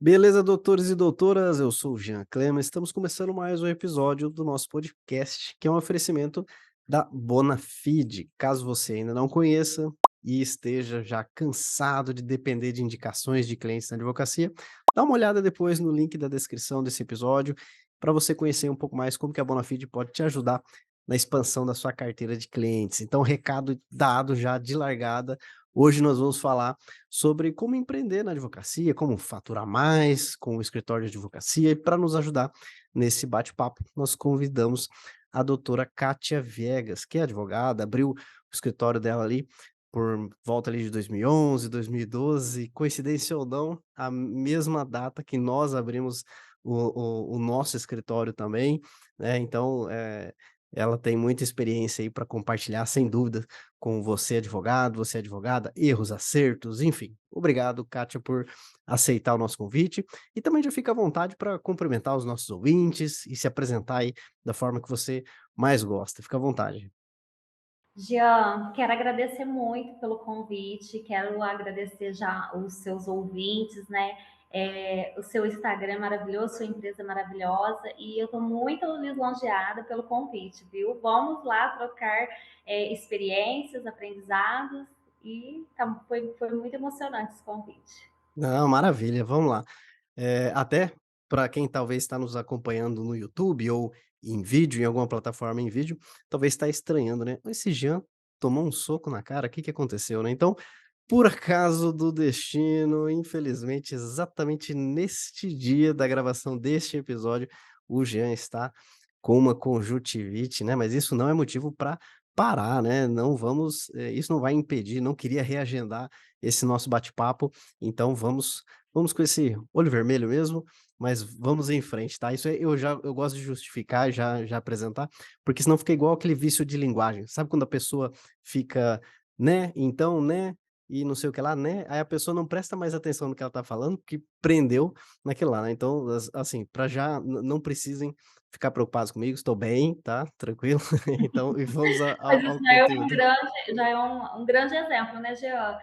Beleza, doutores e doutoras? Eu sou o Jean Klema. Estamos começando mais um episódio do nosso podcast, que é um oferecimento da Bonafide. Caso você ainda não conheça e esteja já cansado de depender de indicações de clientes na advocacia, dá uma olhada depois no link da descrição desse episódio para você conhecer um pouco mais como que a Bonafide pode te ajudar na expansão da sua carteira de clientes. Então, recado dado já de largada. Hoje nós vamos falar sobre como empreender na advocacia, como faturar mais com o escritório de advocacia. E para nos ajudar nesse bate-papo, nós convidamos a doutora Kátia Viegas, que é advogada, abriu o escritório dela ali por volta ali de 2011, 2012, coincidência ou não, a mesma data que nós abrimos o nosso escritório também, né? Então, ela tem muita experiência aí para compartilhar, sem dúvida, com você advogado, você advogada, erros, acertos, enfim. Obrigado, Kátia, por aceitar o nosso convite e também já fica à vontade para cumprimentar os nossos ouvintes e se apresentar aí da forma que você mais gosta. Fica à vontade. Jean, quero agradecer muito pelo convite, quero agradecer já os seus ouvintes, né? O seu Instagram é maravilhoso, sua empresa é maravilhosa e eu estou muito lisonjeada pelo convite, viu? Vamos lá trocar experiências, aprendizados e foi muito emocionante esse convite. Não, maravilha, vamos lá. Até para quem talvez está nos acompanhando no YouTube ou em vídeo, em alguma plataforma em vídeo, talvez está estranhando, né? Esse Jean tomou um soco na cara, o que que aconteceu, né? Então, por acaso do destino, infelizmente, exatamente neste dia da gravação deste episódio, o Jean está com uma conjuntivite, né? Mas isso não é motivo para parar, né? Não vamos, isso não vai impedir, não queria reagendar esse nosso bate-papo, então vamos com esse olho vermelho mesmo, mas vamos em frente, tá? Isso eu gosto de justificar e já apresentar, porque senão fica igual aquele vício de linguagem. Sabe quando a pessoa fica, né, então, né, e não sei o que lá, né, aí a pessoa não presta mais atenção no que ela tá falando, porque prendeu naquilo lá, né. Então, assim, para já não precisem ficar preocupados comigo, estou bem, tá, tranquilo. Então e vamos a Mas ao isso ao conteúdo. já é um grande exemplo, né, Jean?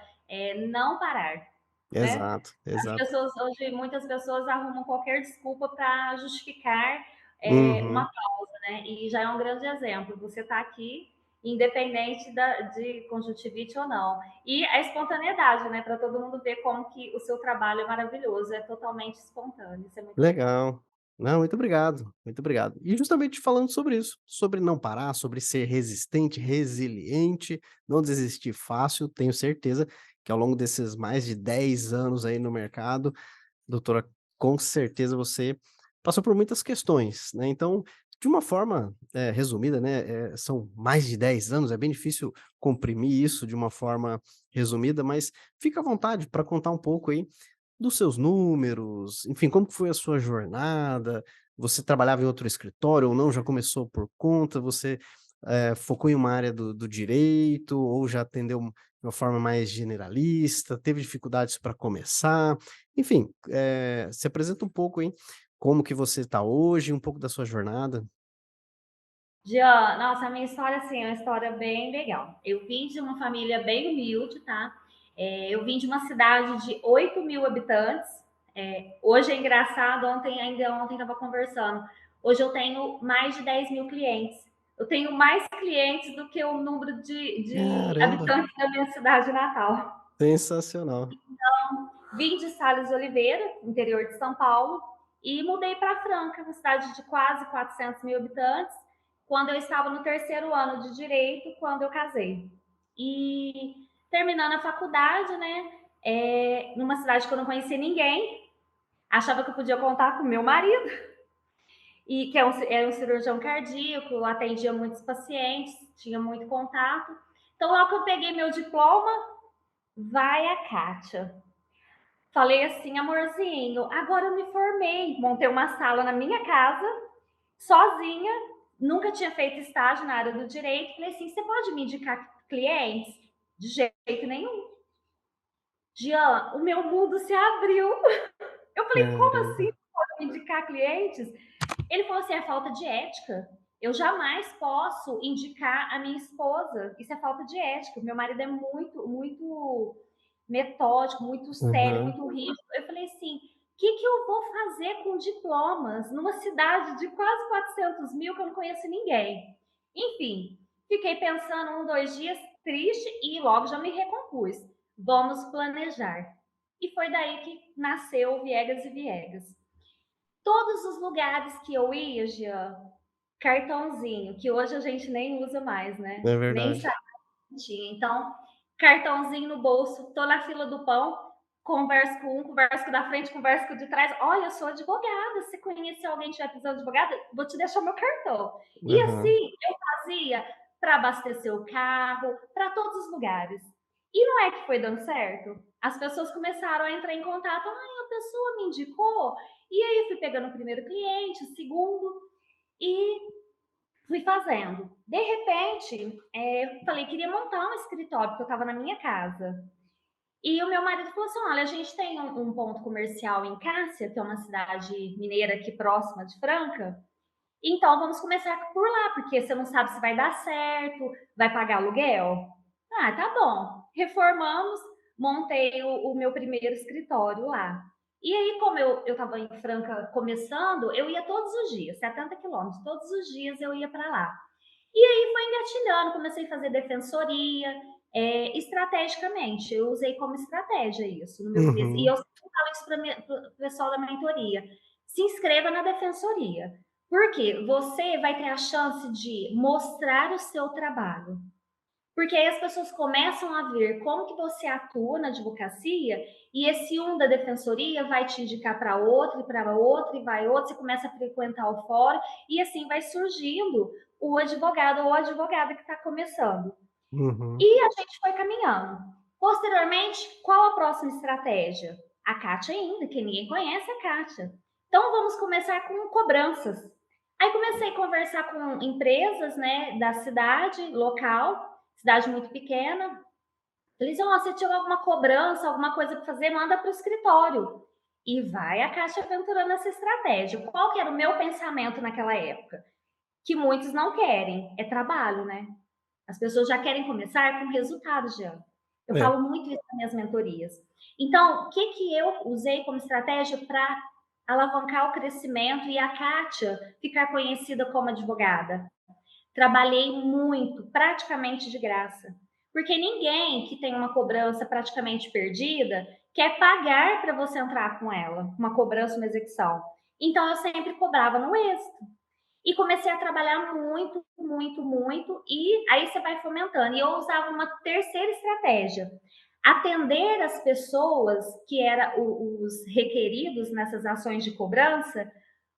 Não parar, né? Exato, As exato. pessoas hoje, muitas pessoas arrumam qualquer desculpa para justificar uma Uhum. causa, né? E já é um grande exemplo. Você está aqui, independente de conjuntivite ou não. E a espontaneidade, né? Para todo mundo ver como que o seu trabalho é maravilhoso, é totalmente espontâneo. Isso é muito legal. Legal. Não, muito obrigado, muito obrigado. E justamente falando sobre isso, sobre não parar, sobre ser resistente, resiliente, não desistir fácil, tenho certeza que ao longo desses mais de 10 anos aí no mercado, doutora, com certeza você passou por muitas questões, né? Então, de uma forma, resumida, né, são mais de 10 anos, é bem difícil comprimir isso de uma forma resumida, mas fica à vontade para contar um pouco aí dos seus números, enfim, como que foi a sua jornada? Você trabalhava em outro escritório ou não, já começou por conta? Você, focou em uma área do direito ou já atendeu de uma forma mais generalista? Teve dificuldades para começar? Enfim, se apresenta um pouco, hein, como que você está hoje, um pouco da sua jornada. Jean, nossa, a minha história, assim, é uma história bem legal. Eu vim de uma família bem humilde, tá? Eu vim de uma cidade de 8.000 habitantes. Hoje é engraçado, ontem estava conversando. Hoje eu tenho mais de 10.000 clientes. Eu tenho mais clientes do que o número de Caramba, habitantes da minha cidade natal. sensacional. Vim de Sales Oliveira, interior de São Paulo, e mudei para Franca, uma cidade de quase 400.000 habitantes, quando eu estava no terceiro ano de Direito, quando eu casei. E terminando a faculdade, né, numa cidade que eu não conhecia ninguém, achava que eu podia contar com meu marido, e que era um cirurgião cardíaco, atendia muitos pacientes, tinha muito contato. Então, logo que eu peguei meu diploma, vai a Kátia. Falei assim, amorzinho, agora eu me formei, montei uma sala na minha casa, sozinha, nunca tinha feito estágio na área do direito. Falei assim, você pode me indicar clientes? De jeito nenhum. Jean, o meu mundo se abriu. Eu falei, como assim Caramba. pode me indicar clientes? Ele falou assim, é falta de ética. Eu jamais posso indicar a minha esposa. Isso é falta de ética. Meu marido é muito, muito metódico, muito sério, Aham. muito rígido. Eu falei assim, o que, que vou fazer com diplomas numa cidade de quase 400 mil que eu não conheço ninguém? Enfim, fiquei pensando 2 dias, triste, e logo já me recompus. Vamos planejar. E foi daí que nasceu o Viegas e Viegas. Todos os lugares que eu ia, Jean, cartãozinho, que hoje a gente nem usa mais, né? É Nem verdade. sabe que tinha. Então, cartãozinho no bolso, tô na fila do pão, converso com um, converso com o da frente, converso com o de trás. Olha, eu sou advogada. Se conhecer alguém que estiver precisando de advogada, vou te deixar meu cartão. E Aham. assim eu fazia para abastecer o carro, para todos os lugares. E não é que foi dando certo? As pessoas começaram a entrar em contato. Ai, a pessoa me indicou. E aí eu fui pegando o primeiro cliente, o segundo, e fui fazendo. De repente, falei, queria montar um escritório, porque eu estava na minha casa. E o meu marido falou assim: olha, a gente tem um ponto comercial em Cássia, que é uma cidade mineira aqui próxima de Franca, então vamos começar por lá, porque você não sabe se vai dar certo, vai pagar aluguel. Ah, tá bom. Reformamos, montei o meu primeiro escritório lá. E aí, como eu estava em Franca começando, eu ia todos os dias, 70 quilômetros, todos os dias eu ia para lá. E aí foi engatilhando, comecei a fazer defensoria, estrategicamente. Eu usei como estratégia isso no meu começo. E Uhum. eu sempre falo isso para o pessoal da mentoria. Se inscreva na defensoria. Porque você vai ter a chance de mostrar o seu trabalho. Porque aí as pessoas começam a ver como que você atua na advocacia e esse um da defensoria vai te indicar para outro, e para outro, e vai outro, você começa a frequentar o fórum e assim vai surgindo o advogado ou a advogada que está começando. Uhum. E a gente foi caminhando. Posteriormente, qual a próxima estratégia? A Kátia ainda, que ninguém conhece a Kátia. Então vamos começar com cobranças. Aí comecei a conversar com empresas, né, da cidade, local, cidade muito pequena. Eles dizem, se tiver alguma cobrança, alguma coisa para fazer, manda para o escritório. E vai a Caixa aventurando essa estratégia. Qual que era o meu pensamento naquela época? Que muitos não querem, é trabalho, né? As pessoas já querem começar com resultados, Jean. Eu É. falo muito isso nas minhas mentorias. Então, o que, que eu usei como estratégia para alavancar o crescimento e a Kátia ficar conhecida como advogada? Trabalhei muito, praticamente de graça. Porque ninguém que tem uma cobrança praticamente perdida quer pagar para você entrar com ela, uma cobrança, uma execução. Então, eu sempre cobrava no êxito. E comecei a trabalhar muito, muito, muito, e aí você vai fomentando. E eu usava uma terceira estratégia: atender as pessoas que eram os requeridos nessas ações de cobrança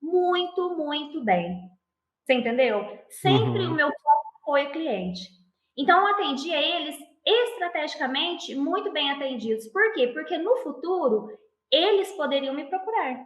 muito, muito bem. Você entendeu? Sempre o Uhum. meu foco foi o cliente. Então, eu atendia eles estrategicamente muito bem atendidos. Por quê? Porque no futuro eles poderiam me procurar.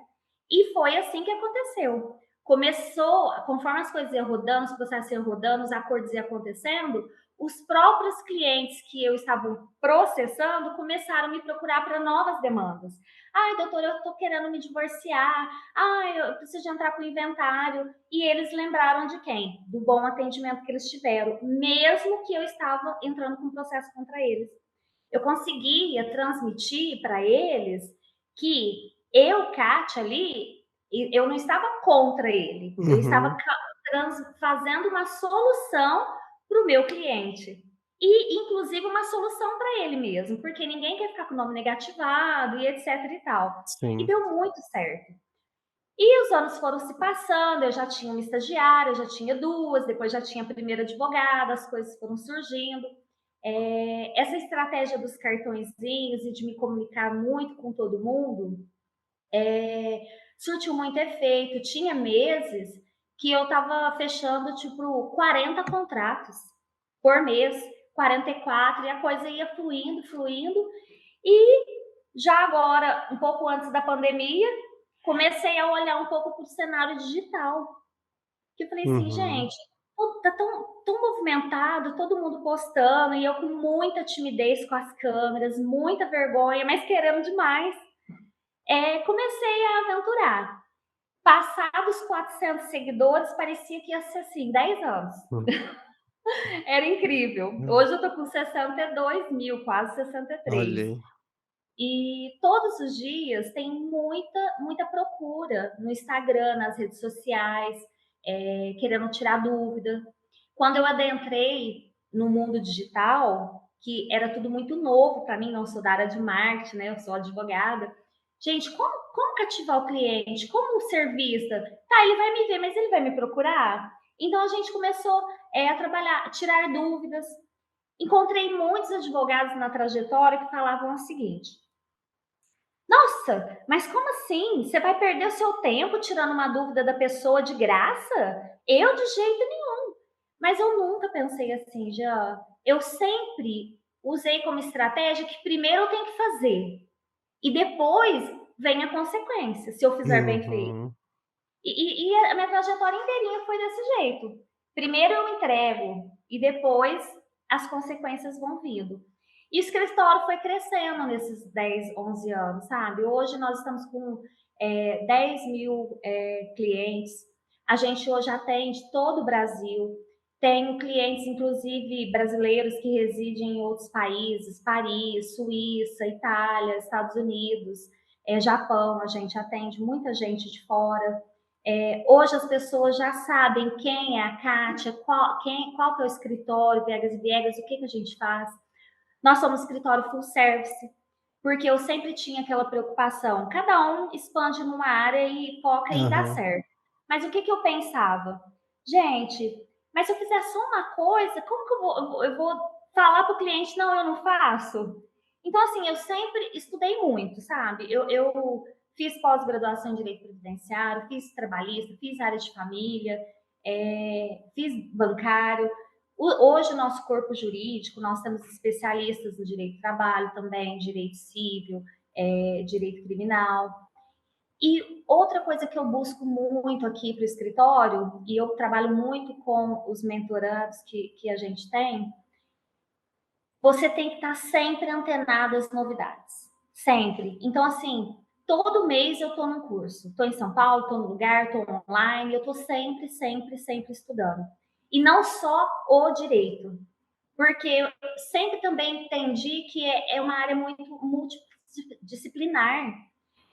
E foi assim que aconteceu. Começou, conforme as coisas iam rodando, os processos iam rodando, os acordos iam acontecendo, os próprios clientes que eu estava processando começaram a me procurar para novas demandas. Ai, doutor, eu estou querendo me divorciar. Ai, eu preciso de entrar com o inventário. E eles lembraram de quem? Do bom atendimento que eles tiveram, mesmo que eu estava entrando com um processo contra eles. Eu conseguia transmitir para eles que eu, Kátia, ali, eu não estava contra ele, eu estava Uhum. fazendo uma solução para o meu cliente. E, inclusive, uma solução para ele mesmo, porque ninguém quer ficar com o nome negativado e etc e tal. E Sim. deu muito certo. E os anos foram se passando, eu já tinha uma estagiária, eu já tinha duas, depois já tinha a primeira advogada, as coisas foram surgindo. Essa estratégia dos cartõezinhos e de me comunicar muito com todo mundo surtiu muito efeito. Tinha meses que eu estava fechando tipo 40 contratos por mês, 44, e a coisa ia fluindo, fluindo. E já agora, um pouco antes da pandemia, comecei a olhar um pouco para o cenário digital. Que eu falei assim, Uhum. gente, tá tão movimentado, todo mundo postando, e eu com muita timidez com as câmeras, muita vergonha, mas querendo demais. Comecei a aventurar. Passados 400 seguidores, parecia que ia ser assim, 10 anos. Hum. Era incrível. Hum. Hoje eu tô com 62 mil, quase 63. Olha aí. E todos os dias tem muita, muita procura no Instagram, nas redes sociais, querendo tirar dúvida. Quando eu adentrei no mundo digital, que era tudo muito novo para mim, não sou da área de marketing, né? Eu sou advogada. Gente, como cativar o cliente? Como ser vista? Tá, ele vai me ver, mas ele vai me procurar? Então a gente começou a trabalhar, tirar dúvidas. Encontrei muitos advogados na trajetória que falavam o seguinte: nossa, mas como assim? Você vai perder o seu tempo tirando uma dúvida da pessoa de graça? Eu de jeito nenhum. Mas eu nunca pensei assim, já. Eu sempre usei como estratégia que primeiro eu tenho que fazer e depois vem a consequência, se eu fizer bem feito. Uhum. E a minha trajetória inteirinha foi desse jeito. Primeiro eu entrego e depois as consequências vão vindo. E o escritório foi crescendo nesses 10, 11 anos, sabe? Hoje nós estamos com 10 mil clientes. A gente hoje atende todo o Brasil. Tenho clientes, inclusive, brasileiros que residem em outros países, Paris, Suíça, Itália, Estados Unidos, Japão. A gente atende muita gente de fora. Hoje as pessoas já sabem quem é a Kátia, qual que é o escritório, Viegas e Viegas, o que a gente faz. Nós somos escritório full service, porque eu sempre tinha aquela preocupação. Cada um expande numa área e foca em dar Aham. certo. Mas o que eu pensava? Gente, mas se eu fizer só uma coisa, como que eu vou falar para o cliente, não, eu não faço? Então, assim, eu sempre estudei muito, sabe? Eu fiz pós-graduação em Direito Previdenciário, fiz trabalhista, fiz área de família, fiz bancário. Hoje, o nosso corpo jurídico, nós temos especialistas no direito do trabalho também, direito civil, direito criminal. E outra coisa que eu busco muito aqui para o escritório, e eu trabalho muito com os mentorandos que a gente tem, você tem que estar sempre antenado às novidades. Sempre. Então, assim, todo mês eu estou num curso. Estou em São Paulo, estou no lugar, estou online, eu estou sempre, sempre, sempre estudando. E não só o direito, porque eu sempre também entendi que é uma área muito multidisciplinar,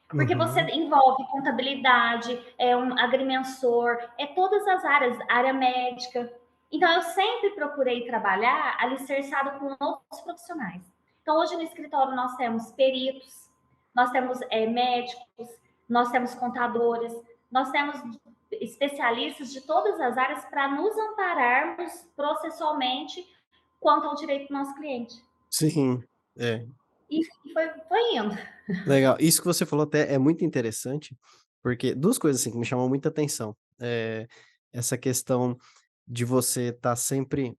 porque você Uhum. envolve contabilidade, um agrimensor, todas as áreas, área médica. Então, eu sempre procurei trabalhar alicerçado com outros profissionais. Então, hoje no escritório nós temos peritos, nós temos médicos, nós temos contadores, nós temos especialistas de todas as áreas para nos ampararmos processualmente quanto ao direito do nosso cliente. Sim, é. E foi indo. Legal. Isso que você falou até é muito interessante, porque 2 coisas, assim, que me chamam muita atenção. Essa questão de você estar sempre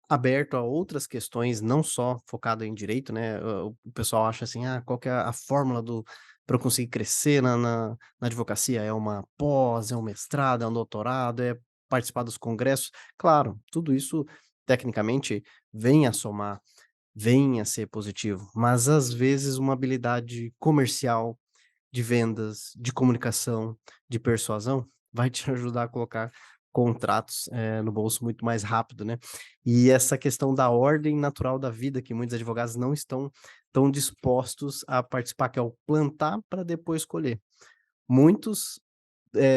aberto a outras questões, não só focado em direito, né, o pessoal acha assim: "Ah, qual que é a fórmula do para eu conseguir crescer na advocacia? É uma pós, é um mestrado, é um doutorado, é participar dos congressos?". Claro, tudo isso tecnicamente vem a somar, vem a ser positivo, mas às vezes uma habilidade comercial, de vendas, de comunicação, de persuasão, vai te ajudar a colocar contratos, no bolso muito mais rápido, né. E essa questão da ordem natural da vida que muitos advogados não estão tão dispostos a participar, que é o plantar para depois colher. Muitos,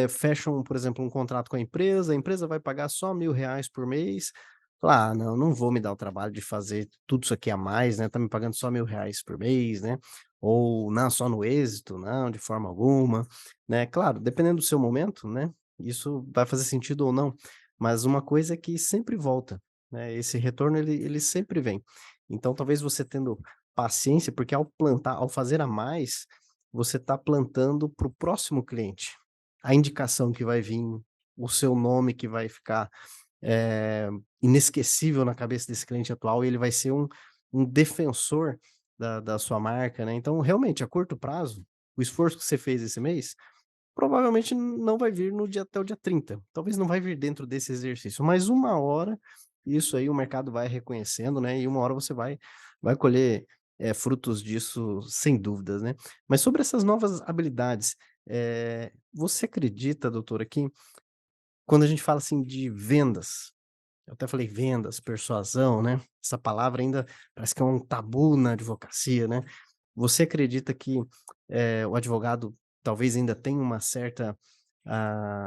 fecham, por exemplo, um contrato com a empresa vai pagar só R$ 1.000 por mês. Fala: "Ah, não, não vou me dar o trabalho de fazer tudo isso aqui a mais, né, tá me pagando só R$ 1.000 por mês, né". Ou: "Não, só no êxito, não, de forma alguma", né. Claro, dependendo do seu momento, né, isso vai fazer sentido ou não, mas uma coisa é que sempre volta, né, esse retorno ele sempre vem. Então talvez você tendo paciência, porque ao plantar, ao fazer a mais, você está plantando para o próximo cliente. A indicação que vai vir, o seu nome que vai ficar, inesquecível na cabeça desse cliente atual e ele vai ser um defensor da sua marca, né. Então, realmente, a curto prazo, o esforço que você fez esse mês, provavelmente não vai vir no dia até o dia 30. Talvez não vai vir dentro desse exercício, mas uma hora, isso aí o mercado vai reconhecendo, né, e uma hora você vai colher, frutos disso sem dúvidas, né. Mas sobre essas novas habilidades, você acredita, doutora, que quando a gente fala, assim, de vendas, eu até falei vendas, persuasão, né, essa palavra ainda parece que é um tabu na advocacia, né. Você acredita que, o advogado talvez ainda tenha uma certa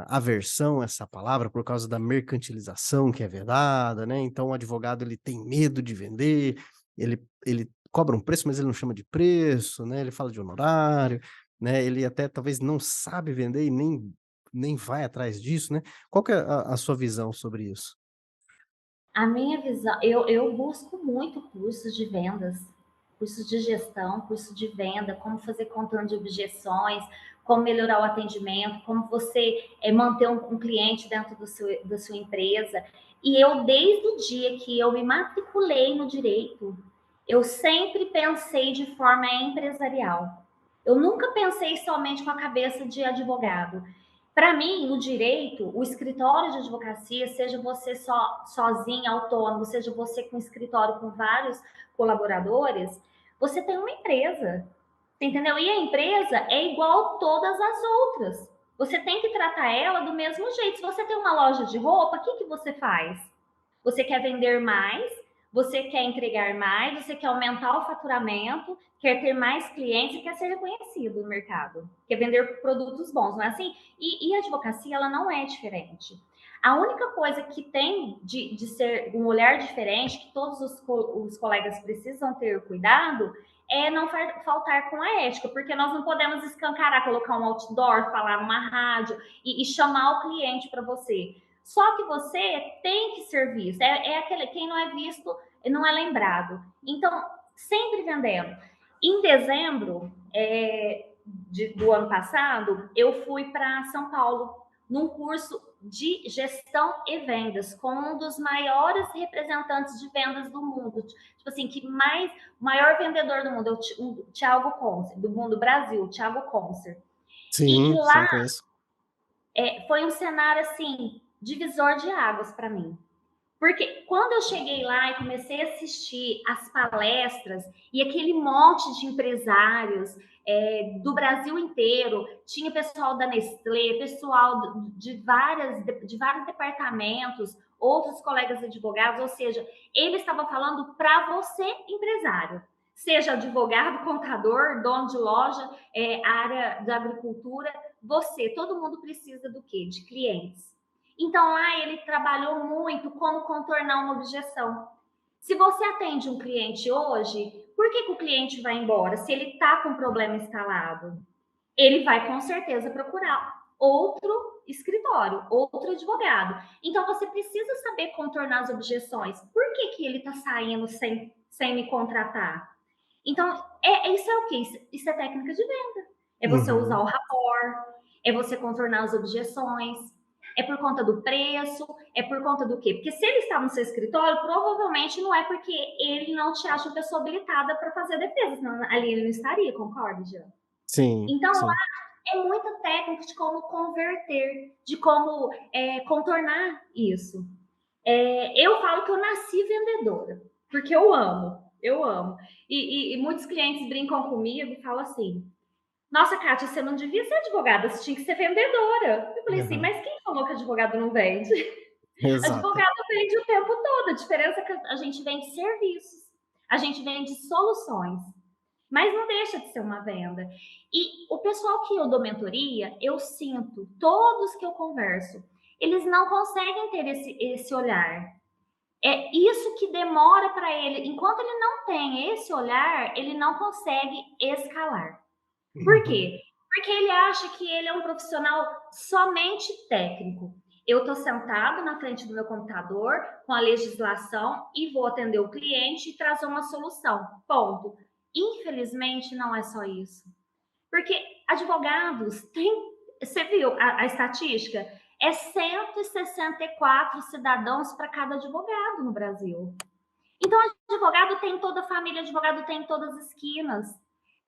aversão a essa palavra por causa da mercantilização que é vedada, né, então o advogado ele tem medo de vender, ele cobra um preço, mas ele não chama de preço, né, ele fala de honorário, né, ele até talvez não sabe vender e nem vai atrás disso, né. Qual que é a sua visão sobre isso? A minha visão, eu busco muito cursos de vendas, cursos de gestão, curso de venda, como fazer controle de objeções, como melhorar o atendimento, como você manter um cliente dentro da sua empresa. E eu, desde o dia que eu me matriculei no direito, eu sempre pensei de forma empresarial. Eu nunca pensei somente com a cabeça de advogado. Para mim, o direito, o escritório de advocacia, seja você sozinho, autônomo, seja você com escritório com vários colaboradores, você tem uma empresa, entendeu? E a empresa é igual todas as outras. Você tem que tratar ela do mesmo jeito. Se você tem uma loja de roupa, o que você faz? Você quer vender mais, você quer entregar mais, você quer aumentar o faturamento, quer ter mais clientes e quer ser reconhecido no mercado, quer vender produtos bons, não é assim? E a advocacia, ela não é diferente. A única coisa que tem de ser um olhar diferente, que todos os colegas precisam ter cuidado, é não faltar com a ética, porque nós não podemos escancarar, colocar um outdoor, falar numa rádio e chamar o cliente para você. Só que você tem que ser visto. É aquele, quem não é visto não é lembrado. Então, sempre vendendo. Em dezembro do ano passado, eu fui para São Paulo num curso de gestão e vendas com um dos maiores representantes de vendas do mundo. Tipo assim, o maior vendedor do mundo, o Thiago Concer, do mundo Brasil, o Thiago Concer. E Sim, sim, lá conheço. foi um cenário assim, divisor de águas para mim. Porque quando eu cheguei lá e comecei a assistir as palestras e aquele monte de empresários do Brasil inteiro, tinha pessoal da Nestlé, pessoal de vários departamentos, outros colegas advogados, ou seja, ele estava falando para você, empresário. Seja advogado, contador, dono de loja, área da agricultura, você, todo mundo precisa do quê? De clientes. Então, lá ele trabalhou muito como contornar uma objeção. Se você atende um cliente hoje, por que o cliente vai embora? Se ele está com um problema instalado, ele vai com certeza procurar outro escritório, outro advogado. Então, você precisa saber contornar as objeções. Por que ele está saindo sem me contratar? Então, isso é o quê? Isso é técnica de venda. É você usar Uhum. o rapport, é você contornar as objeções, é por conta do preço, é por conta do quê? Porque se ele está no seu escritório, provavelmente não é porque ele não te acha uma pessoa habilitada para fazer a defesa, senão ali ele não estaria, concorda, Jean? Sim, Então, lá sim. é muita técnica de como converter, de como contornar isso. Eu falo que eu nasci vendedora, porque eu amo, eu amo. E muitos clientes brincam comigo e falam assim: nossa, Kátia, você não devia ser advogada, você tinha que ser vendedora. Eu falei assim, Aham. mas quem falou que advogado não vende? Exato. Advogado vende o tempo todo, a diferença é que a gente vende serviços, a gente vende soluções, mas não deixa de ser uma venda. E o pessoal que eu dou mentoria, eu sinto, todos que eu converso, eles não conseguem ter esse olhar. É isso que demora para ele. Enquanto ele não tem esse olhar, ele não consegue escalar. Por Uhum. quê? Porque ele acha que ele é um profissional somente técnico. Eu estou sentado na frente do meu computador com a legislação e vou atender o cliente e trazer uma solução. Ponto. Infelizmente, não é só isso. Porque advogados têm. Você viu a estatística? É 164 cidadãos para cada advogado no Brasil. Então, advogado tem toda a família, advogado tem em todas as esquinas.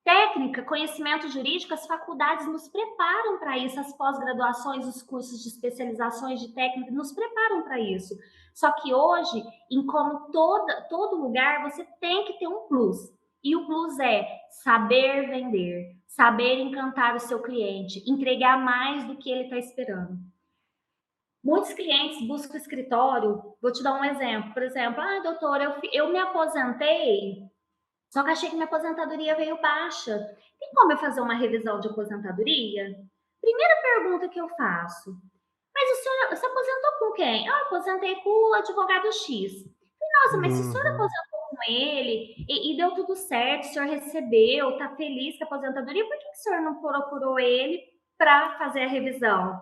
Técnica, conhecimento jurídico, as faculdades nos preparam para isso, as pós-graduações, os cursos de especializações de técnica nos preparam para isso. Só que hoje, em como todo lugar, você tem que ter um plus. E o plus é saber vender, saber encantar o seu cliente, entregar mais do que ele está esperando. Muitos clientes buscam escritório. Vou te dar um exemplo. Por exemplo, doutora, eu me aposentei, só que achei que minha aposentadoria veio baixa. Tem tem como eu fazer uma revisão de aposentadoria? Primeira pergunta que eu faço. Mas o senhor se aposentou com quem? Eu aposentei com o advogado X. Falei, nossa, mas se o senhor Uhum. aposentou com ele e deu tudo certo, o senhor recebeu, está feliz com a aposentadoria, por que o senhor não procurou ele para fazer a revisão?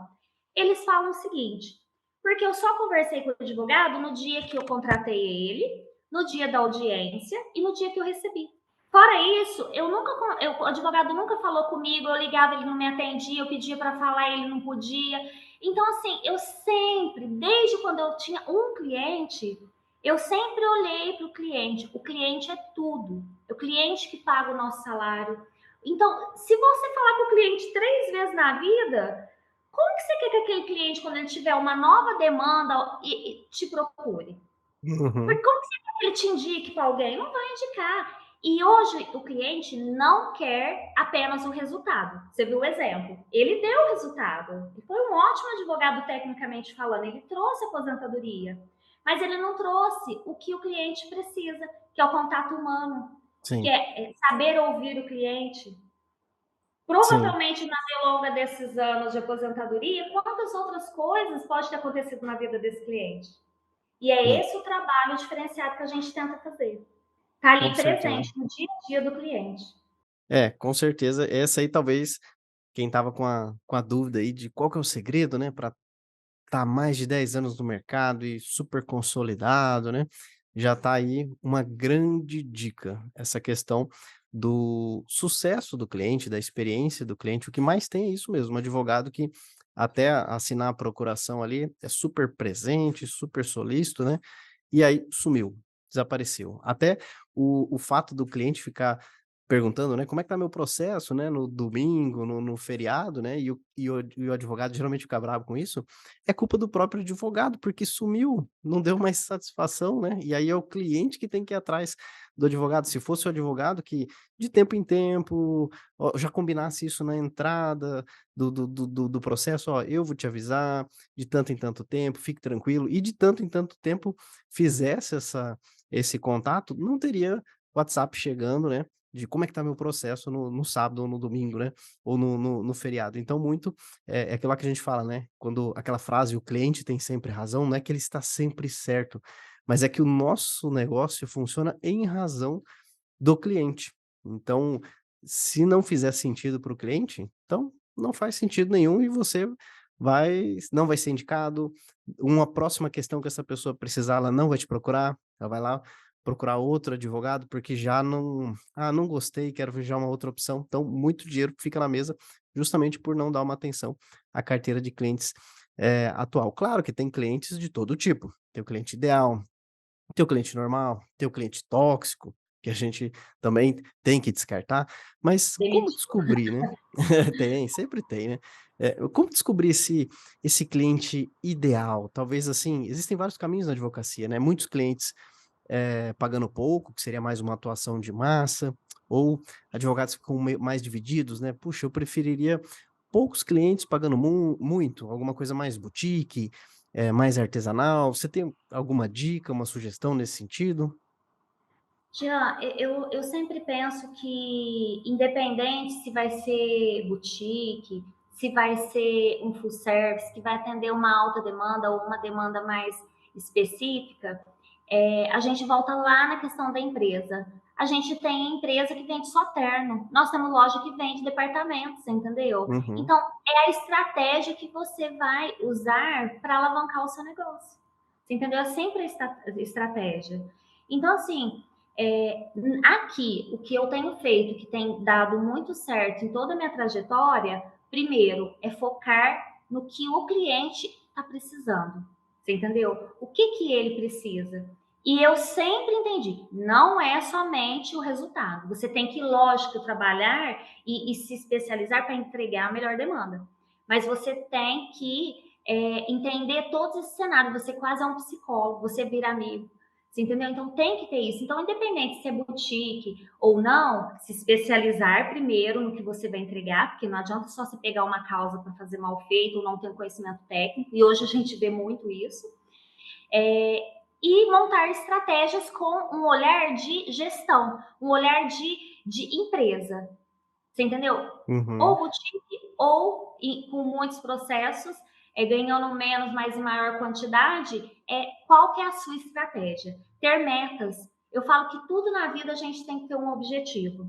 Eles falam o seguinte, porque eu só conversei com o advogado no dia que eu contratei ele, no dia da audiência e no dia que eu recebi. Fora isso, o advogado nunca falou comigo, eu ligava, ele não me atendia, eu pedia para falar, ele não podia. Então, assim, eu sempre, desde quando eu tinha um cliente, eu sempre olhei para o cliente. O cliente é tudo. É o cliente que paga o nosso salário. Então, se você falar com o cliente 3 vezes na vida, como que você quer que aquele cliente, quando ele tiver uma nova demanda, te procure? Uhum. Porque como que você quer que ele te indique para alguém? Não vai indicar. E hoje o cliente não quer apenas o resultado. Você viu o exemplo? Ele deu o resultado. Ele foi um ótimo advogado tecnicamente falando. Ele trouxe a aposentadoria. Mas ele não trouxe o que o cliente precisa, que é o contato humano, que Sim, é saber ouvir o cliente. sim. Provavelmente na longa desses anos de aposentadoria, quantas outras coisas pode ter acontecido na vida desse cliente? E é É, esse o trabalho diferenciado que a gente tenta fazer. Tá com ali certeza. presente no dia a dia do cliente. É, com certeza. Essa aí talvez quem estava com a dúvida aí de qual que é o segredo, né, para tá há mais de 10 anos no mercado e super consolidado, né, já tá aí uma grande dica, essa questão do sucesso do cliente, da experiência do cliente, o que mais tem é isso mesmo, um advogado que até assinar a procuração ali é super presente, super solícito, né, e aí sumiu, desapareceu. Até o fato do cliente ficar perguntando, né, como é que tá meu processo, né, no domingo, no feriado, né, e o advogado geralmente fica bravo com isso, é culpa do próprio advogado, porque sumiu, não deu mais satisfação, né, e aí é o cliente que tem que ir atrás do advogado. Se fosse o advogado que, de tempo em tempo, ó, já combinasse isso na entrada do processo: "Ó, eu vou te avisar de tanto em tanto tempo, fique tranquilo", e de tanto em tanto tempo fizesse esse contato, não teria WhatsApp chegando, né, de como é que tá meu processo no sábado ou no domingo, né, ou no feriado. Então muito é aquilo lá que a gente fala, né, quando aquela frase: "O cliente tem sempre razão", não é que ele está sempre certo, mas é que o nosso negócio funciona em razão do cliente. Então, se não fizer sentido para o cliente, então não faz sentido nenhum e você não vai ser indicado. Uma próxima questão que essa pessoa precisar, ela não vai te procurar, ela vai lá procurar outro advogado, porque já não, não gostei, quero ver já uma outra opção. Então, muito dinheiro fica na mesa, justamente por não dar uma atenção à carteira de clientes atual. Claro que tem clientes de todo tipo. Tem o cliente ideal, tem o cliente normal, tem o cliente tóxico, que a gente também tem que descartar, mas como Demite. descobrir, né? Tem, sempre tem, né? Como descobrir esse cliente ideal? Talvez, assim, existem vários caminhos na advocacia, né? Muitos clientes, pagando pouco, que seria mais uma atuação de massa, ou advogados que ficam mais divididos, né? Puxa, eu preferiria poucos clientes pagando muito, alguma coisa mais boutique, mais artesanal. Você tem alguma dica, uma sugestão nesse sentido? Jean, eu sempre penso que, independente se vai ser boutique, se vai ser um full service, que vai atender uma alta demanda ou uma demanda mais específica, a gente volta lá na questão da empresa. A gente tem empresa que vende só terno, nós temos loja que vende departamentos, entendeu? Uhum, Então, é a estratégia que você vai usar para alavancar o seu negócio. Você entendeu? É sempre a estratégia. Então, assim, aqui, o que eu tenho feito, que tem dado muito certo em toda a minha trajetória, primeiro, é focar no que o cliente está precisando. Você entendeu? O que, que ele precisa? E eu sempre entendi, não é somente o resultado. Você tem que, lógico, trabalhar e se especializar para entregar a melhor demanda. Mas você tem que entender todos esses cenários. Você quase é um psicólogo, você vira amigo. Você entendeu? Então tem que ter isso. Então, independente se é boutique ou não, se especializar primeiro no que você vai entregar, porque não adianta só você pegar uma causa para fazer mal feito ou não ter um conhecimento técnico, e hoje a gente vê muito isso. É, e montar estratégias com um olhar de gestão, um olhar de empresa. Você entendeu? Uhum. Ou boutique, ou com muitos processos, ganhando menos, mas em maior quantidade. Qual que é a sua estratégia? Ter metas. Eu falo que tudo na vida a gente tem que ter um objetivo.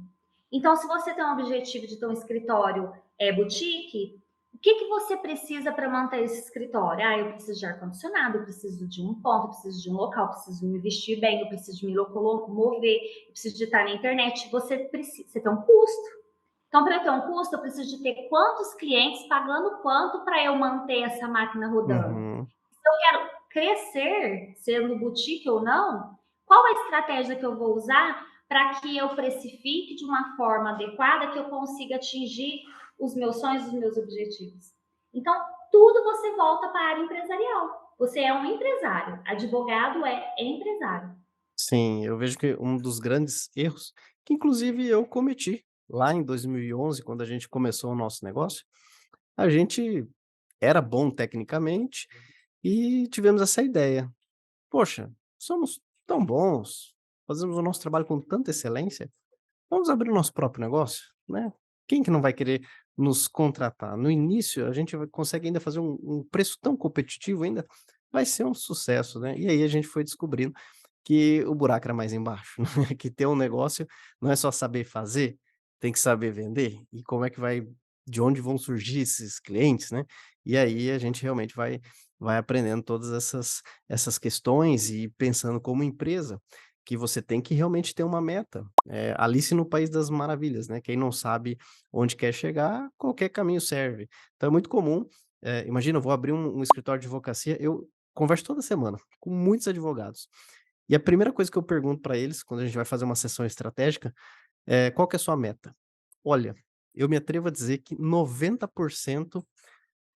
Então, se você tem um objetivo de ter um escritório boutique, o que, que você precisa para manter esse escritório? Ah, eu preciso de ar-condicionado, eu preciso de um ponto, eu preciso de um local, eu preciso me vestir bem, eu preciso de me locomover, eu preciso de estar na internet. Você tem um custo. Então, para eu ter um custo, eu preciso de ter quantos clientes pagando quanto para eu manter essa máquina rodando. Uhum. Se eu quero crescer, sendo boutique ou não, qual a estratégia que eu vou usar para que eu precifique de uma forma adequada, que eu consiga atingir os meus sonhos, os meus objetivos? Então, tudo você volta para a área empresarial. Você é um empresário, advogado é empresário. Sim, eu vejo que um dos grandes erros, que inclusive eu cometi lá em 2011, quando a gente começou o nosso negócio, a gente era bom tecnicamente e tivemos essa ideia: "Poxa, somos tão bons, fazemos o nosso trabalho com tanta excelência, vamos abrir o nosso próprio negócio, né? Quem que não vai querer nos contratar?" No início, a gente consegue ainda fazer um preço tão competitivo ainda, vai ser um sucesso, né? E aí a gente foi descobrindo que o buraco era mais embaixo, né, que ter um negócio não é só saber fazer, tem que saber vender, e como é que vai de onde vão surgir esses clientes, né. E aí a gente realmente vai aprendendo todas essas questões e pensando como empresa, que você tem que realmente ter uma meta. Alice no País das Maravilhas, né, quem não sabe onde quer chegar, qualquer caminho serve. Então é muito comum, imagina, eu vou abrir um escritório de advocacia, eu converso toda semana com muitos advogados. E a primeira coisa que eu pergunto para eles, quando a gente vai fazer uma sessão estratégica, é: "Qual que é a sua meta?". Olha, eu me atrevo a dizer que 90%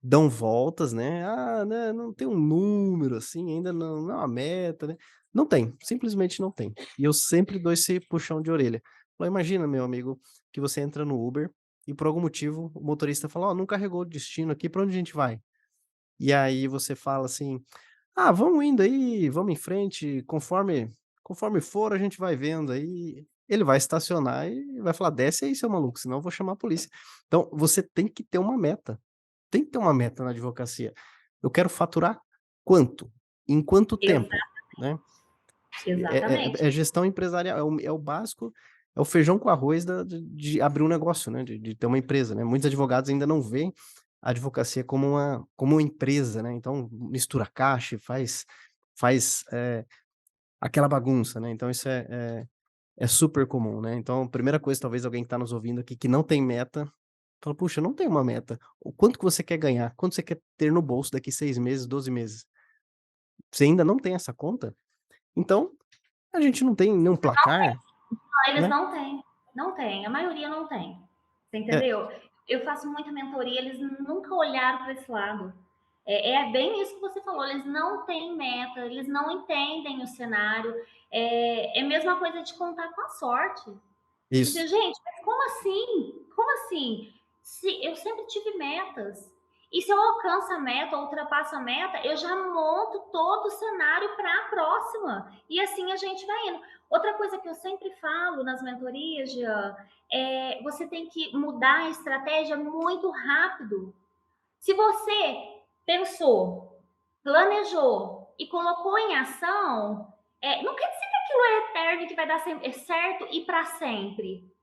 dão voltas, né: "Ah, né, não tem um número, assim, ainda não é uma meta, né". Não tem, simplesmente não tem. E eu sempre dou esse puxão de orelha. Falo: "Imagina, meu amigo, que você entra no Uber e por algum motivo o motorista fala: 'Ó, não carregou o destino aqui, para onde a gente vai?'". E aí você fala assim: "Ah, vamos indo aí, vamos em frente, conforme for a gente vai vendo aí". Ele vai estacionar e vai falar: "Desce aí, seu maluco, senão eu vou chamar a polícia". Então, você tem que ter uma meta, tem que ter uma meta na advocacia. Eu quero faturar quanto? Em quanto tempo, né. Exatamente. É gestão empresarial, é o básico, é o feijão com arroz de abrir um negócio, né, de ter uma empresa, né. Muitos advogados ainda não veem a advocacia como uma empresa, né, então mistura caixa e faz, aquela bagunça, né, então isso é super comum, né. Então a primeira coisa, talvez alguém que está nos ouvindo aqui que não tem meta, fala: "Puxa, eu não tenho uma meta". O quanto que você quer ganhar? Quanto você quer ter no bolso daqui 6 meses, 12 meses? Você ainda não tem essa conta? Então, a gente não tem nenhum placar, Eles né. não têm, não têm, a maioria não tem. Você É, entendeu? Eu faço muita mentoria, eles nunca olharam para esse lado. É bem isso que você falou, eles não têm meta, eles não entendem o cenário. É a mesma coisa de contar com a sorte. isso. Dizer, gente, mas como assim? Como assim? Se eu sempre tive metas. E se eu alcanço a meta, ultrapasso a meta, eu já monto todo o cenário para a próxima. E assim a gente vai indo. Outra coisa que eu sempre falo nas mentorias, Jean, você tem que mudar a estratégia muito rápido. Se você pensou, planejou e colocou em ação, não quer dizer que aquilo é eterno e que vai dar certo e para sempre.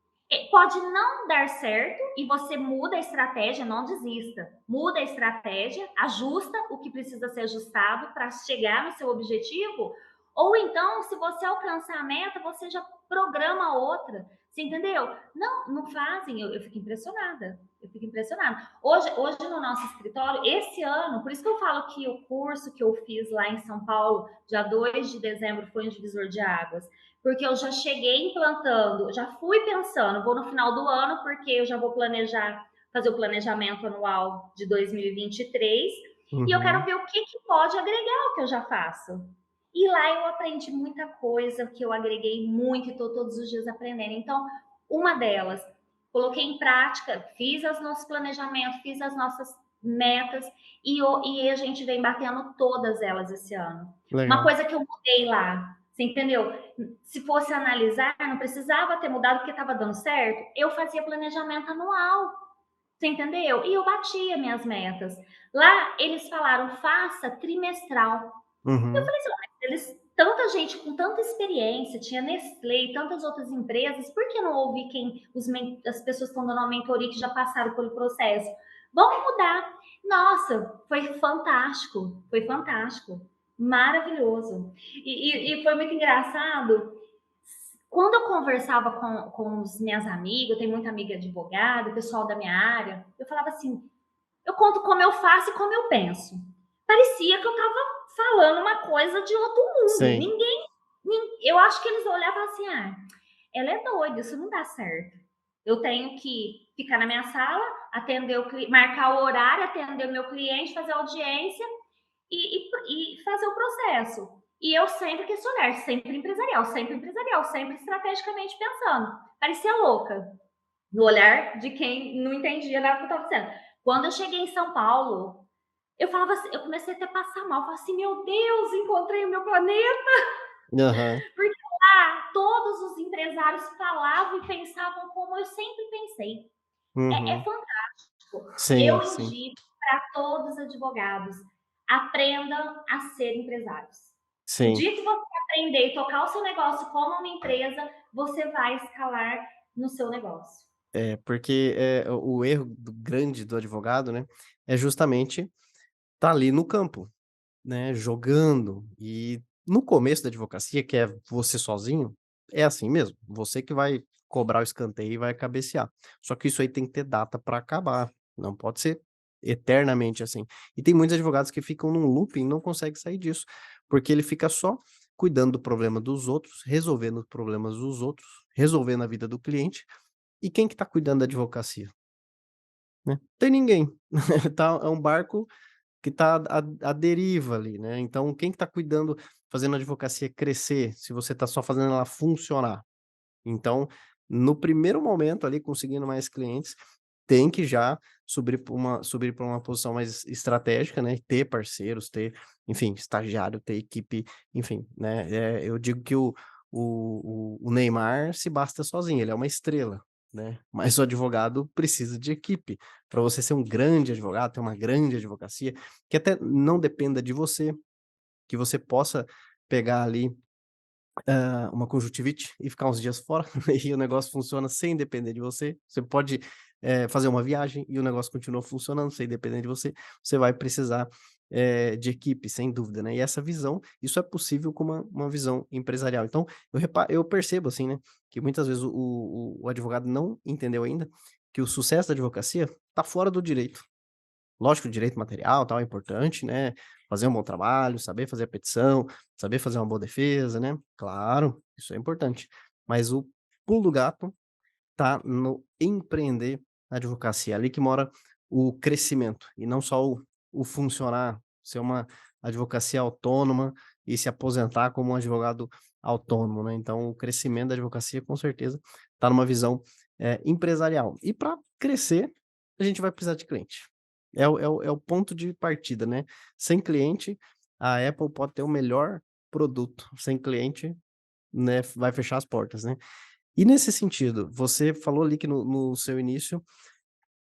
Pode não dar certo e você muda a estratégia, não desista. Muda a estratégia, ajusta o que precisa ser ajustado para chegar no seu objetivo. Ou então, se você alcançar a meta, você já programa outra. Você entendeu? Não, não fazem. Eu fico impressionada. Eu fico impressionada. Hoje no nosso escritório, esse ano, por isso que eu falo que o curso que eu fiz lá em São Paulo, dia 2 de dezembro, foi um divisor de águas. Porque eu já cheguei implantando, já fui pensando, vou no final do ano, porque eu já vou planejar, fazer o planejamento anual de 2023, e eu quero Uhum. ver o que pode agregar ao que eu já faço. E lá eu aprendi muita coisa, que eu agreguei muito e estou todos os dias aprendendo. Então, uma delas, coloquei em prática, fiz os nossos planejamentos, fiz as nossas metas e a gente vem batendo todas elas esse ano. Uma Legal. coisa que eu mudei lá, Você entendeu? Se fosse analisar, não precisava ter mudado porque estava dando certo. Eu fazia planejamento anual, você entendeu? E eu batia minhas metas. Lá eles falaram, faça trimestral. Eu Uhum. falei assim, mas eles, tanta gente com tanta experiência, tinha Nestlé e tantas outras empresas, por que não ouvir as pessoas que estão dando uma mentoria que já passaram pelo processo? Vamos mudar. Nossa, foi fantástico, maravilhoso. E foi muito engraçado. Quando eu conversava com os minhas amigas, eu tenho muita amiga advogada, pessoal da minha área, eu falava assim, eu conto como eu faço e como eu penso. Parecia que eu estava falando uma coisa de outro mundo. Sim. Eu acho que eles olhavam assim, ah, ela é doida, isso não dá certo. Eu tenho que ficar na minha sala, atender marcar o horário, atender o meu cliente, fazer audiência e fazer o processo. E eu sempre com esse olhar, sempre empresarial, sempre estrategicamente pensando. Parecia louca, no olhar de quem não entendia nada que eu estava dizendo. Quando eu cheguei em São Paulo, eu falava assim, eu comecei até a passar mal, eu falava assim, meu Deus, encontrei o meu planeta, Aham. porque lá todos os empresários falavam e pensavam como eu sempre pensei. É Uhum. fantástico. Sim, Eu sim, indico para todos os advogados, aprendam a ser empresários. O sim. dia que você aprender e tocar o seu negócio como uma empresa, você vai escalar no seu negócio. É, porque, o erro grande do advogado, né, é justamente tá ali no campo, né, jogando. E no começo da advocacia, que é você sozinho, é assim mesmo, você que vai cobrar o escanteio e vai cabecear. Só que isso aí tem que ter data para acabar, não pode ser eternamente assim. E tem muitos advogados que ficam num looping e não conseguem sair disso, porque ele fica só cuidando do problema dos outros, resolvendo os problemas dos outros, resolvendo a vida do cliente. E quem que tá cuidando da advocacia, né? Tem ninguém. Tá, é um barco que tá à deriva ali, né. Então quem que tá cuidando, fazendo a advocacia crescer, se você tá só fazendo ela funcionar? Então, no primeiro momento ali, conseguindo mais clientes, tem que já subir para uma posição mais estratégica, né, ter parceiros, ter, enfim, estagiário, ter equipe, enfim, né. Eu digo que o Neymar se basta sozinho, ele é uma estrela, né, mas o advogado precisa de equipe. Para você ser um grande advogado, ter uma grande advocacia, que até não dependa de você, que você possa pegar ali uma conjuntivite e ficar uns dias fora, e o negócio funciona sem depender de você. Você pode, fazer uma viagem e o negócio continua funcionando sem depender de você. Você vai precisar, de equipe, sem dúvida, né. E essa visão, isso é possível com uma visão empresarial. Então, eu percebo, assim, né, que muitas vezes o advogado não entendeu ainda que o sucesso da advocacia está fora do direito. Lógico, o direito material, tal, é importante, né, fazer um bom trabalho, saber fazer a petição, saber fazer uma boa defesa, né, claro, isso é importante. Mas o pulo do gato tá no empreender na advocacia, é ali que mora o crescimento, e não só o funcionar, ser uma advocacia autônoma e se aposentar como um advogado autônomo, né. Então o crescimento da advocacia, com certeza, tá numa visão, empresarial. E para crescer, a gente vai precisar de cliente. É o ponto de partida, né. Sem cliente, a Apple pode ter o melhor produto, sem cliente, né, vai fechar as portas, né. E nesse sentido, você falou ali que no seu início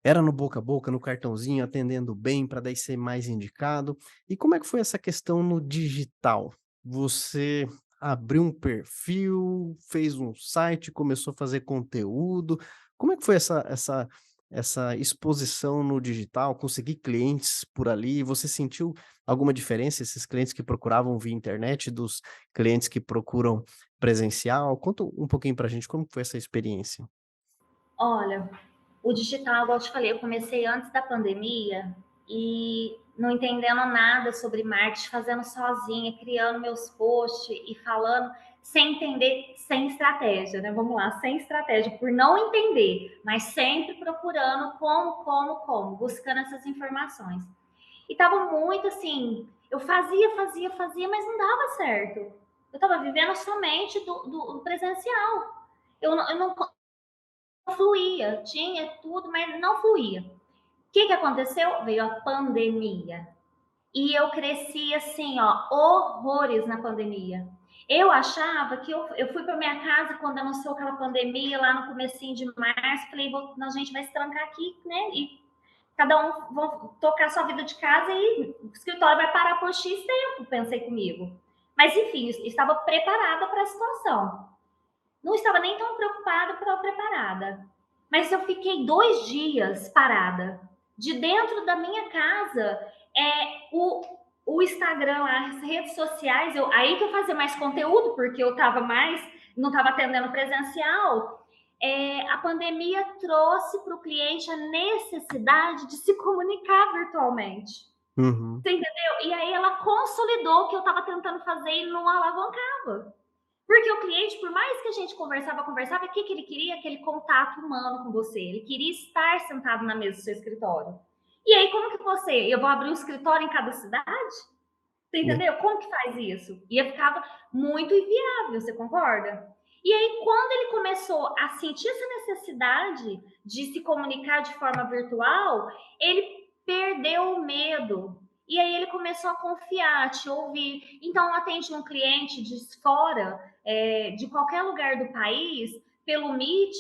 era no boca a boca, no cartãozinho, atendendo bem para daí ser mais indicado. E como é que foi essa questão no digital? Você abriu um perfil, fez um site, começou a fazer conteúdo. Como é que foi essa exposição no digital? Conseguir clientes por ali? Você sentiu alguma diferença, esses clientes que procuravam via internet dos clientes que procuram presencial? Conta um pouquinho pra gente como foi essa experiência. Olha, o digital, igual eu te falei, eu comecei antes da pandemia e não entendendo nada sobre marketing, fazendo sozinha, criando meus posts e falando sem entender, sem estratégia, né? Vamos lá, sem estratégia, por não entender, mas sempre procurando como, buscando essas informações. E tava muito assim, eu fazia, mas não dava certo. Eu tava vivendo somente do presencial. Eu não fluía, tinha tudo, mas não fluía. O que aconteceu? Veio a pandemia. E eu cresci assim, ó, horrores na pandemia. Eu achava que eu fui para minha casa quando anunciou aquela pandemia lá no comecinho de março, falei, a gente vai se trancar aqui, né? E cada um vai tocar sua vida de casa e o escritório vai parar por X tempo, pensei comigo. Mas enfim, estava preparada para a situação. Não estava nem tão preocupada, para preparada. Mas eu fiquei 2 dias parada. De dentro da minha casa, o Instagram, as redes sociais, aí que eu fazia mais conteúdo, porque eu estava mais, não estava atendendo presencial. A pandemia trouxe para o cliente a necessidade de se comunicar virtualmente. Uhum. Você entendeu? E aí ela consolidou o que eu estava tentando fazer e não alavancava. Porque o cliente, por mais que a gente conversava, o que, que ele queria? Aquele contato humano com você. Ele queria estar sentado na mesa do seu escritório. E aí, como que eu vou abrir um escritório em cada cidade? Você Né. entendeu? Como que faz isso? E ficava muito inviável, você concorda? E aí, quando ele começou a sentir essa necessidade de se comunicar de forma virtual, ele perdeu o medo. E aí ele começou a confiar, a te ouvir. Então, atende um cliente de fora, de qualquer lugar do país, pelo Meet,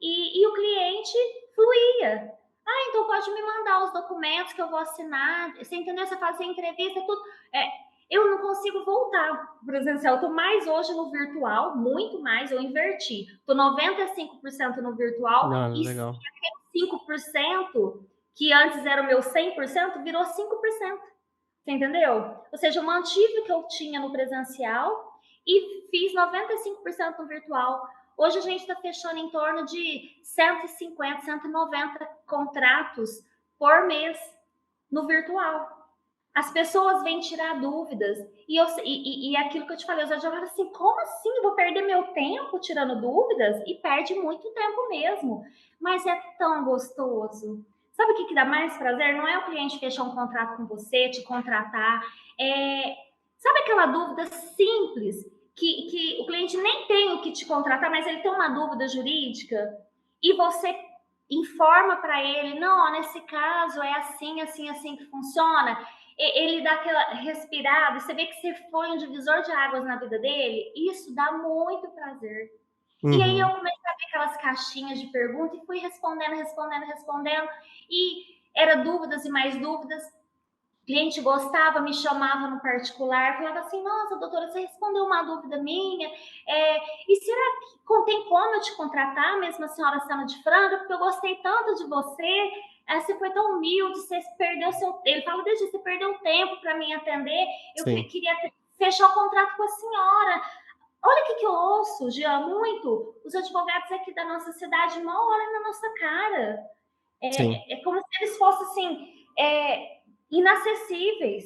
e o cliente fluía. Ah, então pode me mandar os documentos que eu vou assinar. Você entendeu? Você fazia entrevista, tudo. É, eu não consigo voltar presencial. Eu tô mais hoje no virtual, muito mais. Eu inverti. Tô 95% no virtual Ah, e legal. 5% que antes era o meu 100% virou 5%. Você entendeu? Ou seja, eu mantive o que eu tinha no presencial e fiz 95% no virtual. Hoje a gente está fechando em torno de 150, 190 contratos por mês no virtual. As pessoas vêm tirar dúvidas. E aquilo que eu te falei, os advogados assim, como assim? Eu vou perder meu tempo tirando dúvidas? E perde muito tempo mesmo. Mas é tão gostoso. Sabe o que dá mais prazer? Não é o cliente fechar um contrato com você, te contratar. É, sabe aquela dúvida simples que o cliente nem tem o que te contratar, mas ele tem uma dúvida jurídica e você informa para ele, não, nesse caso é assim, assim, assim que funciona. Ele dá aquela respirada, você vê que você foi um divisor de águas na vida dele, isso dá muito prazer. E aí eu Uhum. comecei a ver aquelas caixinhas de pergunta e fui respondendo, respondendo, respondendo, e era dúvidas e mais dúvidas. O cliente gostava, me chamava no particular, falava assim, nossa, doutora, você respondeu uma dúvida minha, e será que tem como eu te contratar, mesmo a senhora sendo de Franca, porque eu gostei tanto de você, você foi tão humilde, você perdeu seu... Ele fala, desde você perdeu tempo para me atender, eu Sim, queria fechar o contrato com a senhora. Olha o que eu ouço, Jean, muito. Os advogados aqui da nossa cidade mal olham na nossa cara. sim. É como se eles fossem assim, inacessíveis.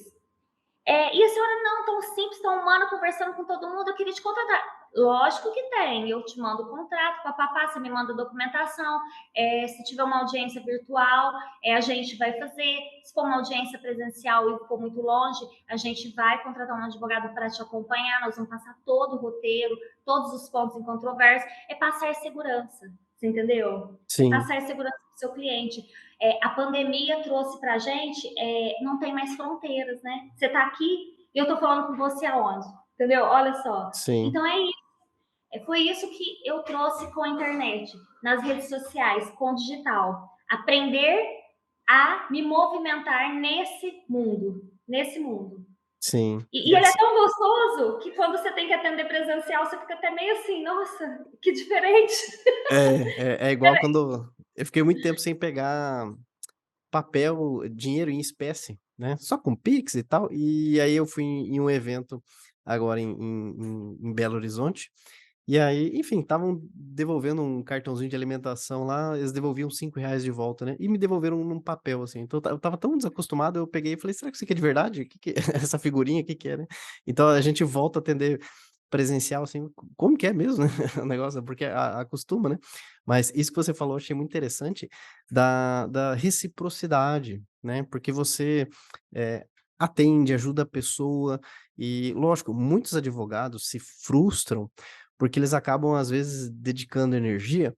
E a senhora não, tão simples, tão humana, conversando com todo mundo, eu queria te contratar. Lógico que tem, eu te mando o contrato, papapá, você me manda a documentação, se tiver uma audiência virtual, a gente vai fazer, se for uma audiência presencial e for muito longe, a gente vai contratar um advogado para te acompanhar, nós vamos passar todo o roteiro, todos os pontos em controvérsia, passar segurança, você entendeu? Sim, Passar segurança para o seu cliente. A pandemia trouxe para a gente, não tem mais fronteiras, né? Você está aqui e eu estou falando com você aonde? Entendeu? Olha só. sim, Então é isso. Foi isso que eu trouxe com a internet, nas redes sociais, com o digital. Aprender a me movimentar nesse mundo. Nesse mundo. sim. E E ele é assim tão gostoso que quando você tem que atender presencial, você fica até meio assim, nossa, que diferente. é igual quando eu fiquei muito tempo sem pegar papel, dinheiro em espécie, né, só com Pix e tal, e aí eu fui em um evento agora em Belo Horizonte, e aí, enfim, estavam devolvendo um cartãozinho de alimentação lá, eles devolviam R$ 5 de volta, né, e me devolveram num papel, assim, então eu estava tão desacostumado, eu peguei e falei: "Será que isso aqui é de verdade? O que que é essa figurinha, o que que é, né?". Então a gente volta a atender presencial, assim, como que é mesmo, né, o negócio, porque acostuma, né. Mas isso que você falou, eu achei muito interessante, da reciprocidade, né, porque você, eh, atende, ajuda a pessoa e, lógico, muitos advogados se frustram, porque eles acabam, às vezes, dedicando energia,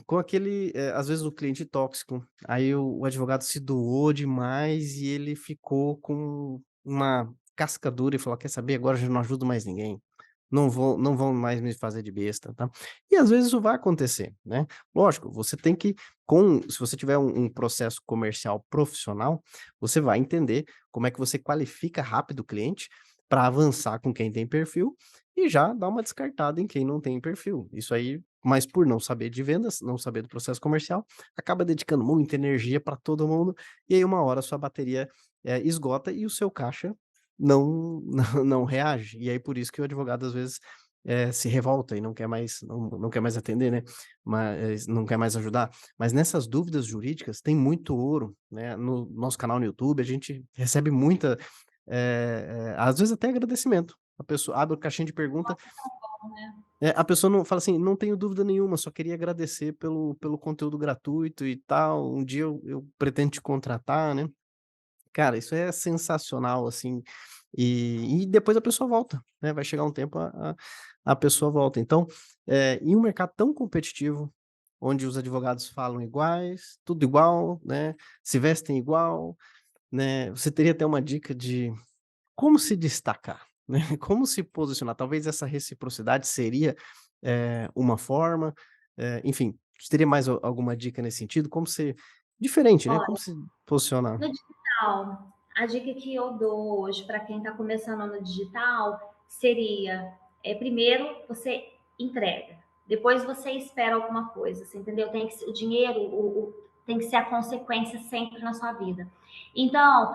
com aquele, às vezes, o cliente tóxico. Aí o advogado se doou demais e ele ficou com uma casca dura e falar: "Quer saber? Agora eu já não ajudo mais ninguém. Não vão mais me fazer de besta", tá. E às vezes isso vai acontecer, né. Lógico, você tem que se você tiver um processo comercial profissional, você vai entender como é que você qualifica rápido o cliente para avançar com quem tem perfil e já dar uma descartada em quem não tem perfil. Isso aí, mas por não saber de vendas, não saber do processo comercial, acaba dedicando muita energia para todo mundo, e aí uma hora a sua bateria, esgota e o seu caixa não reage. E aí por isso que o advogado às vezes, se revolta e não quer mais atender, né, mas não quer mais ajudar. Mas nessas dúvidas jurídicas tem muito ouro, né, no nosso canal no YouTube a gente recebe muita, às vezes até agradecimento. A pessoa abre o caixinha de pergunta, Bom, né? a pessoa não fala assim: "Não tenho dúvida nenhuma, só queria agradecer pelo conteúdo gratuito e tal, um dia eu pretendo te contratar", né. Cara, isso é sensacional, assim, e depois a pessoa volta, né, vai chegar um tempo a pessoa volta. Então, em um mercado tão competitivo, onde os advogados falam iguais, tudo igual, né, se vestem igual, né, você teria até uma dica de como se destacar, né, como se posicionar? Talvez essa reciprocidade seria, uma forma, enfim, você teria mais alguma dica nesse sentido? Como ser diferente, né, como Olha, se posicionar? no digital, a dica que eu dou hoje para quem está começando no digital seria, primeiro você entrega, depois você espera alguma coisa, você entendeu? Tem que o dinheiro, tem que ser a consequência sempre na sua vida. Então,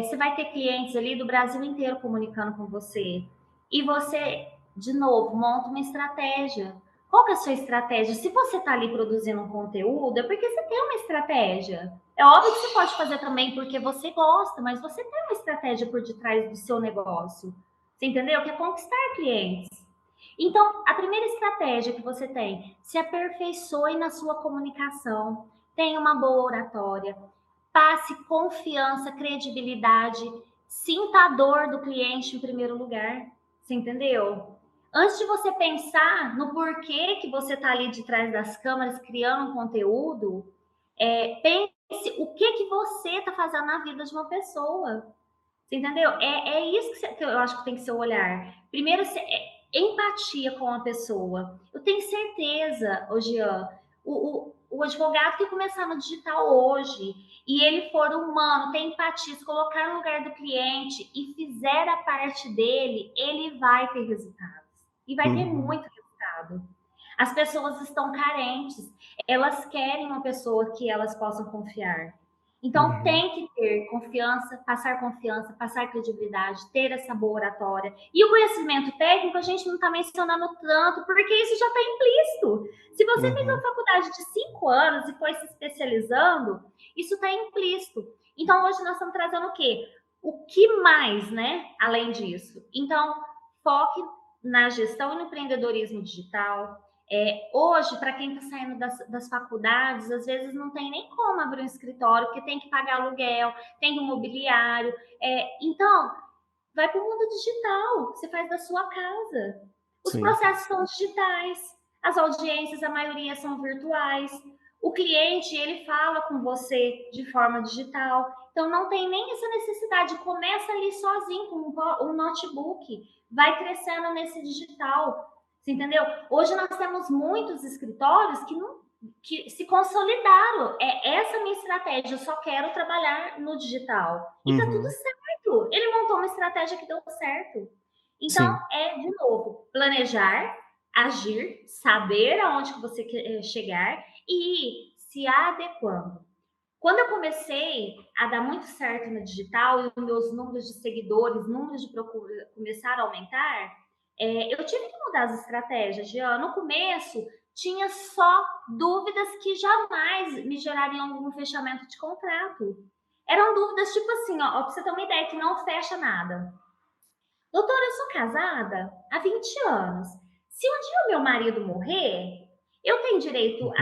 você vai ter clientes ali do Brasil inteiro comunicando com você e você, de novo, monta uma estratégia. Qual que é a sua estratégia? Se você está ali produzindo um conteúdo, é porque você tem uma estratégia. É óbvio que você pode fazer também porque você gosta, mas você tem uma estratégia por detrás do seu negócio. Você entendeu? Que é conquistar clientes. Então, a primeira estratégia que você tem, se aperfeiçoe na sua comunicação, tenha uma boa oratória, passe confiança, credibilidade, sinta a dor do cliente em primeiro lugar. Você entendeu? Antes de você pensar no porquê que você está ali de trás das câmeras criando um conteúdo, pense o que que você está fazendo na vida de uma pessoa. Você entendeu? É isso que eu acho que tem que ser o olhar. Primeiro, empatia com a pessoa. Eu tenho certeza, ô Jean, o advogado que começar no digital hoje e ele for humano, tem empatia, se colocar no lugar do cliente e fizer a parte dele, ele vai ter resultados. E vai ter Uhum, muito resultado. As pessoas estão carentes, elas querem uma pessoa que elas possam confiar. Então uhum, tem que ter confiança, passar credibilidade, ter essa boa oratória. E o conhecimento técnico a gente não está mencionando tanto, porque isso já está implícito. Se você fez uma uhum, faculdade de 5 anos e foi se especializando, isso está implícito. Então hoje nós estamos trazendo o quê? O que mais, né? Além disso. Então, foque na gestão e no empreendedorismo digital, hoje, para quem está saindo das faculdades, às vezes não tem nem como abrir um escritório, porque tem que pagar aluguel, tem um mobiliário. Então, vai para o mundo digital, você faz da sua casa. Os sim, processos são digitais, as audiências, a maioria são virtuais. O cliente, ele fala com você de forma digital. Então, não tem nem essa necessidade. Começa ali sozinho com um notebook. Vai crescendo nesse digital. Você entendeu? Hoje nós temos muitos escritórios que se consolidaram. É essa a minha estratégia. Eu só quero trabalhar no digital. E tá tudo uhum, certo. Ele montou uma estratégia que deu certo. Então, sim, de novo, planejar, agir, saber aonde que você quer chegar e ir se adequando. Quando eu comecei a dar muito certo no digital e os meus números de seguidores, números de procura começaram a aumentar, eu tive que mudar as estratégias. No começo, tinha só dúvidas que jamais me gerariam algum fechamento de contrato. Eram dúvidas tipo assim, ó, pra você ter uma ideia, que não fecha nada. Doutora, eu sou casada há 20 anos. Se um dia o meu marido morrer, eu tenho direito uhum,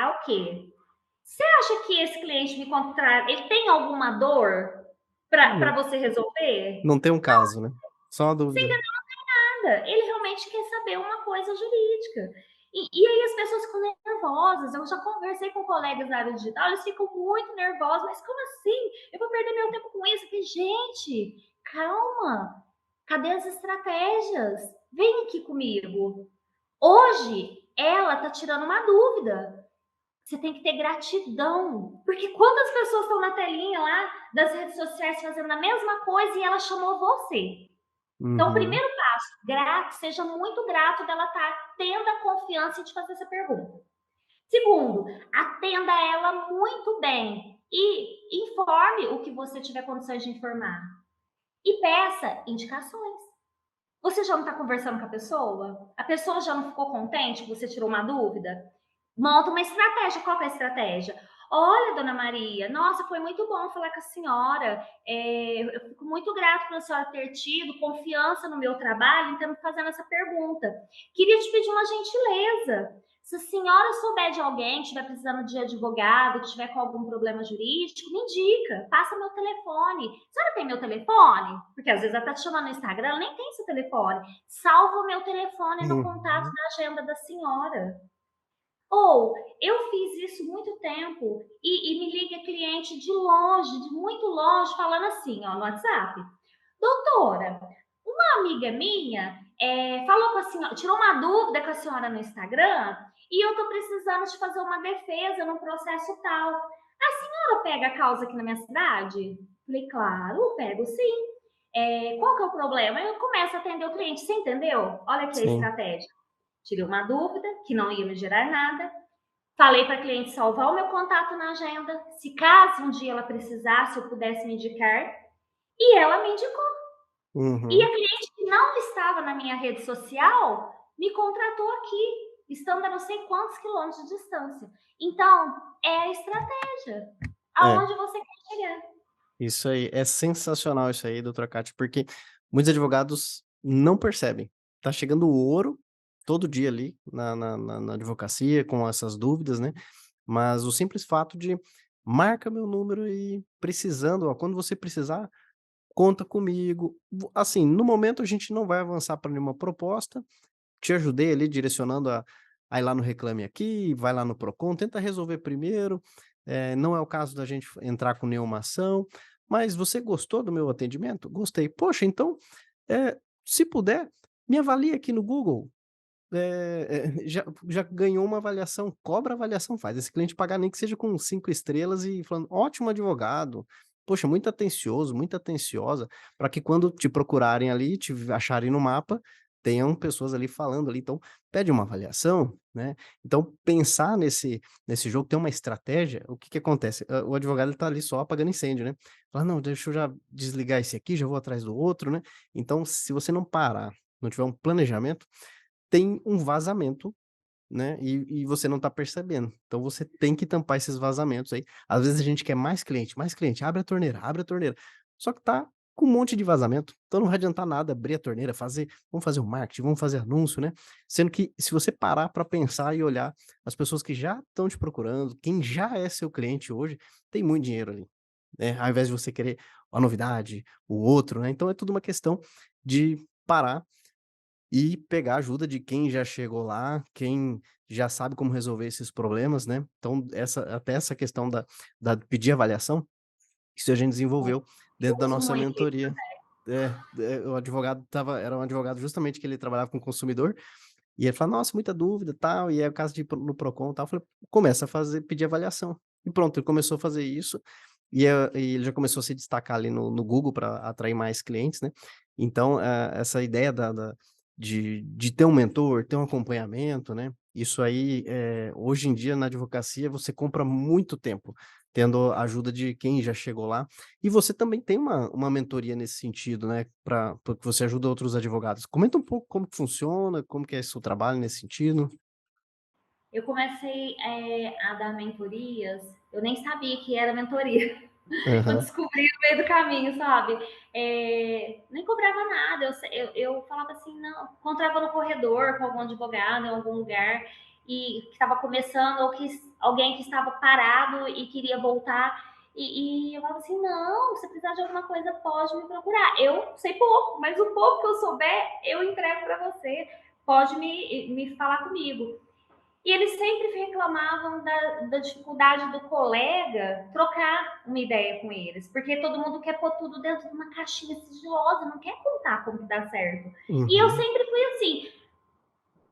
ao quê? Você acha que esse cliente me contrata, ele tem alguma dor para não, você resolver? não tem um caso, né, só uma Você dúvida. entendeu? Nada. Ele realmente quer saber uma coisa jurídica. E aí as pessoas ficam nervosas. Eu já conversei com colegas da área digital, eles ficam muito nervosos. Mas como assim? Eu vou perder meu tempo com isso? Eu falei, gente, calma, cadê as estratégias? Vem aqui comigo. Hoje, ela está tirando uma dúvida. Você tem que ter gratidão, porque quantas pessoas estão na telinha lá das redes sociais fazendo a mesma coisa e ela chamou você? Então, o Uhum, primeiro passo, grato, seja muito grato dela estar tendo a confiança de fazer essa pergunta. Segundo, atenda ela muito bem e informe o que você tiver condições de informar. E peça indicações. Você já não está conversando com a pessoa? A pessoa já não ficou contente que você tirou uma dúvida? Monta uma estratégia. Qual que é a estratégia? Olha, dona Maria, nossa, foi muito bom falar com a senhora. Eu fico muito grato pela senhora ter tido confiança no meu trabalho, então fazendo essa pergunta. Queria te pedir uma gentileza. Se a senhora souber de alguém que estiver precisando de advogado, que estiver com algum problema jurídico, me indica, passa meu telefone. A senhora tem meu telefone? Porque às vezes ela está te chamando no Instagram, ela nem tem seu telefone. Salva o meu telefone no contato uhum. da agenda da senhora. Ou eu fiz isso muito tempo e me liga cliente de longe, de muito longe, falando assim, ó, no WhatsApp. Doutora, uma amiga minha falou com a senhora, tirou uma dúvida com a senhora no Instagram e eu estou precisando de fazer uma defesa no processo tal. A senhora pega a causa aqui na minha cidade? Falei, claro, pego sim. Qual que é o problema? Eu começo a atender o cliente, você entendeu? Olha aqui a Sim. estratégia. Tirei uma dúvida que não ia me gerar nada. Falei para a cliente salvar o meu contato na agenda, se caso um dia ela precisasse, eu pudesse me indicar. E ela me indicou. E a Uhum. cliente que não estava na minha rede social me contratou aqui, estando a não sei quantos quilômetros de distância. Então, é a estratégia. É, Aonde você quer chegar. isso aí. É sensacional isso aí, doutora Cátia, porque muitos advogados não percebem. Tá chegando o ouro todo dia ali na advocacia com essas dúvidas, né? Mas o simples fato de marca meu número e precisando, ó, quando você precisar, conta comigo. Assim, no momento a gente não vai avançar para nenhuma proposta. Te ajudei ali direcionando a ir lá no Reclame Aqui, vai lá no Procon, tenta resolver primeiro. Não é o caso da gente entrar com nenhuma ação, mas você gostou do meu atendimento? Gostei. Poxa, então, se puder, me avalie aqui no Google. Já ganhou uma avaliação, cobra a avaliação, faz esse cliente pagar nem que seja com 5 estrelas e falando: "Ótimo advogado, poxa, muito atencioso, muito atenciosa", para que quando te procurarem ali, te acharem no mapa, tenham pessoas ali falando ali, então pede uma avaliação, né. Então pensar nesse jogo, ter uma estratégia, o que que acontece? O advogado ele tá ali só apagando incêndio, né. Fala: "Não, deixa eu já desligar esse aqui, já vou atrás do outro", né. Então se você não parar, não tiver um planejamento, tem um vazamento, né, e você não tá percebendo. Então você tem que tampar esses vazamentos aí. Às vezes a gente quer mais cliente, abre a torneira. Só que tá com um monte de vazamento, então não vai adiantar nada abrir a torneira, vamos fazer o marketing, vamos fazer anúncio, né. Sendo que se você parar para pensar e olhar, as pessoas que já estão te procurando, quem já é seu cliente hoje, tem muito dinheiro ali, né, ao invés de você querer a novidade, o outro, né. Então é tudo uma questão de parar e pegar ajuda de quem já chegou lá, quem já sabe como resolver esses problemas, né. Então essa questão da pedir avaliação, isso a gente desenvolveu Eu dentro da uso nossa muito isso. mentoria. O advogado era um advogado justamente que ele trabalhava com consumidor, e ele fala: "Nossa, muita dúvida, tal", e é o caso de ir no Procon, tal, eu falei: "Começa a pedir avaliação". E pronto, ele começou a fazer isso, e ele já começou a se destacar ali no Google para atrair mais clientes, né. Então, essa ideia de ter um mentor, ter um acompanhamento, né, isso aí, hoje em dia na advocacia você compra muito tempo, tendo a ajuda de quem já chegou lá. E você também tem uma mentoria nesse sentido, né, porque você ajuda outros advogados. Comenta um pouco como que funciona, como que é seu trabalho nesse sentido? Eu comecei a dar mentorias, eu nem sabia que era mentoria. Eu Aham. descobri no meio do caminho, sabe? Nem cobrava nada, eu falava assim, não, encontrava no corredor com algum advogado em algum lugar e que estava começando, ou que alguém que estava parado e queria voltar. E eu falava assim, não, se precisar de alguma coisa, pode me procurar. Eu sei pouco, mas o pouco que eu souber, eu entrego para você. Pode me falar comigo. E eles sempre reclamavam da dificuldade do colega trocar uma ideia com eles, porque todo mundo quer pôr tudo dentro de uma caixinha sigilosa, não quer contar como que dá certo. E eu Uhum. sempre fui assim,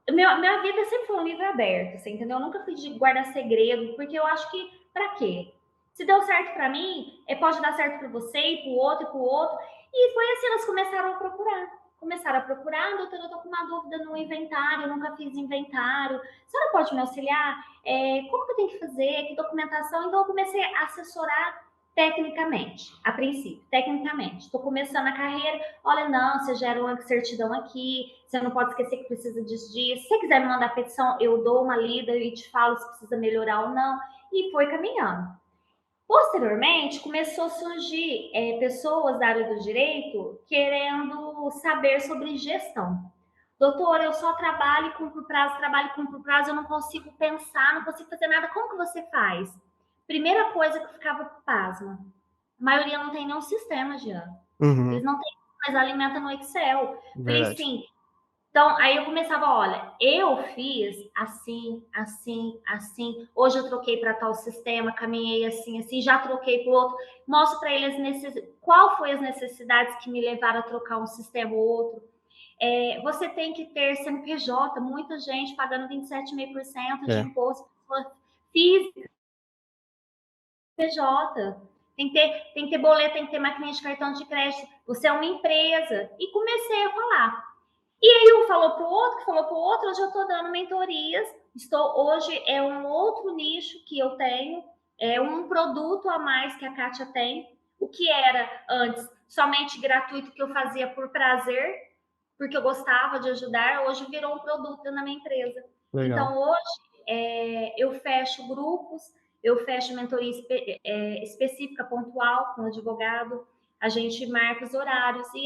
minha vida sempre foi um livro aberto, você entendeu? Eu nunca fui de guardar segredo, porque eu acho que pra quê? Se deu certo pra mim, pode dar certo pra você e pro outro e pro outro. E foi assim, elas começaram a procurar. Começaram a procurar, doutora, eu tô com uma dúvida no inventário, eu nunca fiz inventário. A senhora pode me auxiliar? Como que eu tenho que fazer? Que documentação? Então eu comecei a assessorar tecnicamente, a princípio, tecnicamente. Estou começando a carreira, olha, não, você gera uma certidão aqui, você não pode esquecer que precisa disso, disso. Se você quiser me mandar petição, eu dou uma lida e te falo se precisa melhorar ou não. E foi caminhando. Posteriormente, começou a surgir pessoas da área do direito querendo saber sobre gestão. Doutor, eu só trabalho e cumpro prazo, trabalho e cumpro prazo, eu não consigo pensar, não consigo fazer nada. Como que você faz? Primeira coisa que eu ficava pasma. A maioria não tem nenhum sistema, Jean. Eles Uhum. não têm, mas alimenta no Excel. Falei Verdade. assim, então, aí eu começava, olha, eu fiz assim, assim, assim. Hoje eu troquei para tal sistema, caminhei assim, assim, já troquei para o outro. Mostro para eles qual foi as necessidades que me levaram a trocar um sistema ou outro. Você tem que ter CNPJ, muita gente pagando 27,5% de É. imposto física, PJ. Tem que ter boleto, tem que ter maquininha de cartão de crédito. Você é uma empresa. E comecei a falar. E aí um falou para o outro, que falou para o outro, hoje eu estou dando mentorias, hoje é um outro nicho que eu tenho, é um produto a mais que a Kátia tem, o que era antes somente gratuito, que eu fazia por prazer, porque eu gostava de ajudar, hoje virou um produto na minha empresa. Legal. Então hoje eu fecho grupos, eu fecho mentoria específica, pontual, com advogado, a gente marca os horários e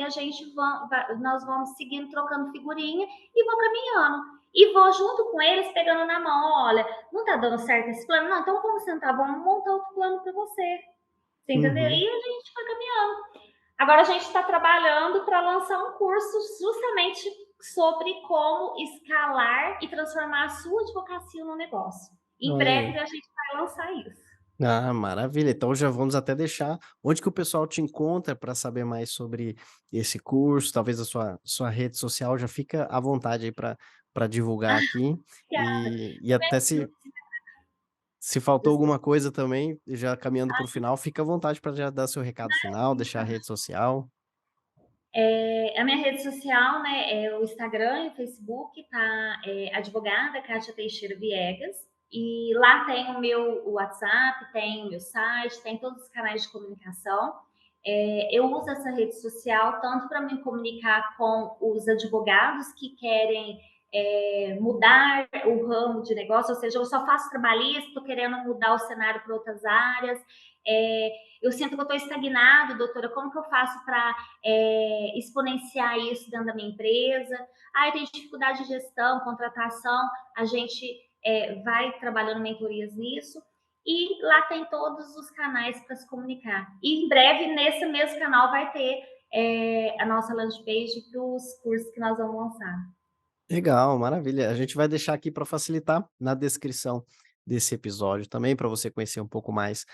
nós vamos seguindo, trocando figurinha e vou caminhando. E vou junto com eles, pegando na mão, olha, não tá dando certo esse plano? Não, então vamos sentar, vamos montar outro plano para você. Você entendeu? Uhum. E a gente foi caminhando. Agora a gente está trabalhando para lançar um curso justamente sobre como escalar e transformar a sua advocacia no negócio. Em Olha breve aí. a gente vai lançar isso. Ah, maravilha. Então já vamos até deixar onde que o pessoal te encontra para saber mais sobre esse curso, talvez a sua rede social, já fica à vontade aí para divulgar aqui. Obrigada. E até se faltou Desculpa. alguma coisa também, já caminhando para o final, fica à vontade para já dar seu recado final, deixar a rede social. A minha rede social, né, é o Instagram e o Facebook, tá? Advogada Kátia Teixeira Viegas. E lá tem o meu WhatsApp, tem o meu site, tem todos os canais de comunicação. Eu uso essa rede social tanto para me comunicar com os advogados que querem mudar o ramo de negócio, ou seja, eu só faço trabalhista, estou querendo mudar o cenário para outras áreas. Eu sinto que eu estou estagnado, doutora, como que eu faço para exponenciar isso dentro da minha empresa? Eu tenho dificuldade de gestão, contratação, a gente vai trabalhando mentorias nisso. E lá tem todos os canais para se comunicar. E em breve, nesse mesmo canal, vai ter a nossa landing page para os cursos que nós vamos lançar. Legal, maravilha. A gente vai deixar aqui para facilitar na descrição desse episódio também, para você conhecer um pouco mais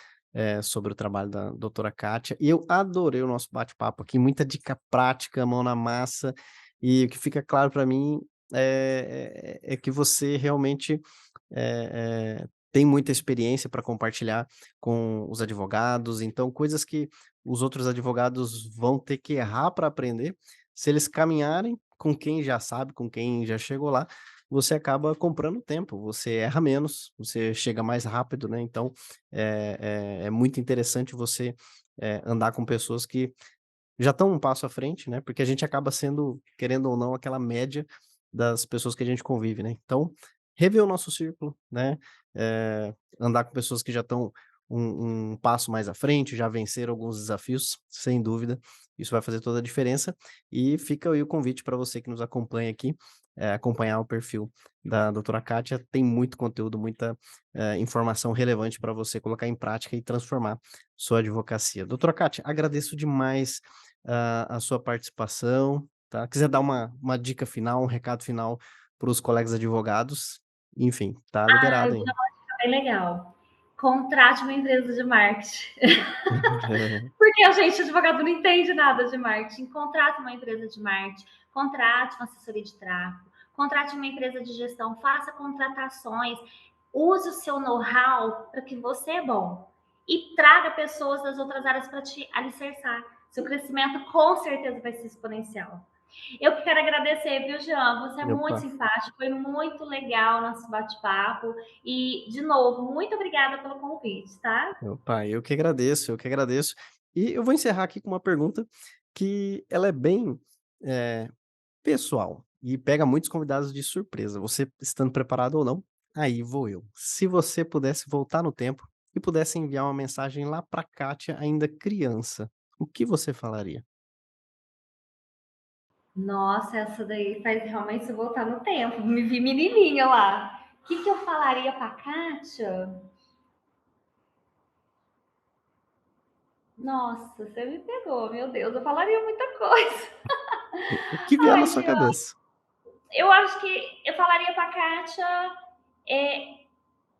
sobre o trabalho da doutora Kátia. E eu adorei o nosso bate-papo aqui, muita dica prática, mão na massa, e o que fica claro para mim é que você realmente tem muita experiência para compartilhar com os advogados, então coisas que os outros advogados vão ter que errar para aprender, se eles caminharem com quem já sabe, com quem já chegou lá, você acaba comprando tempo, você erra menos, você chega mais rápido, né, então, é muito interessante você, andar com pessoas que já estão um passo à frente, né, porque a gente acaba sendo, querendo ou não, aquela média das pessoas que a gente convive, né. Então, rever o nosso círculo, né, andar com pessoas que já estão um passo mais à frente, já venceram alguns desafios, sem dúvida, isso vai fazer toda a diferença. E fica aí o convite para você que nos acompanha aqui, acompanhar o perfil da doutora Kátia, tem muito conteúdo, muita, informação relevante para você colocar em prática e transformar sua advocacia. Doutora Kátia, agradeço demais a sua participação, tá. Quiser dar uma dica final, um recado final para os colegas advogados, enfim, tá Ah, liberado eu ainda. tinha uma dica bem legal. Contrate uma empresa de marketing. Porque a gente, advogado, não entende nada de marketing. Contrate uma empresa de marketing, contrate uma assessoria de tráfego, contrate uma empresa de gestão, faça contratações, use o seu know-how para que você é bom e traga pessoas das outras áreas para te alicerçar. Seu crescimento com certeza vai ser exponencial. Eu que quero agradecer, viu, Jean? Você é muito Opa, simpático, foi muito legal nosso bate-papo. E, de novo, muito obrigada pelo convite, tá? opa, eu que agradeço, eu que agradeço. E eu vou encerrar aqui com uma pergunta que ela é bem, eh, pessoal e pega muitos convidados de surpresa. Você estando preparado ou não, aí vou eu. Se você pudesse voltar no tempo e pudesse enviar uma mensagem lá para Kátia ainda criança, o que você falaria? Nossa, essa daí faz realmente se voltar no tempo. Me vi menininha lá. O que, que eu falaria pra Kátia? Nossa, você me pegou, meu Deus. Eu falaria muita coisa. O que vier na Ai, sua Jean, cabeça. eu acho que eu falaria pra Kátia é,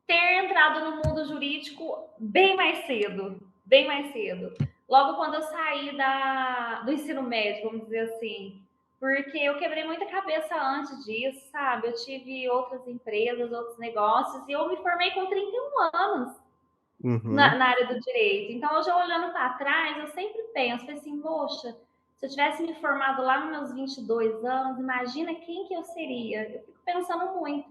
ter entrado no mundo jurídico bem mais cedo. Bem mais cedo. Logo quando eu saí do ensino médio, vamos dizer assim. Porque eu quebrei muita cabeça antes disso, sabe? Eu tive outras empresas, outros negócios, e eu me formei com 31 anos Uhum, na área do direito. Então, hoje, olhando para trás, eu sempre penso assim, poxa, se eu tivesse me formado lá nos meus 22 anos, imagina quem que eu seria. Eu fico pensando muito.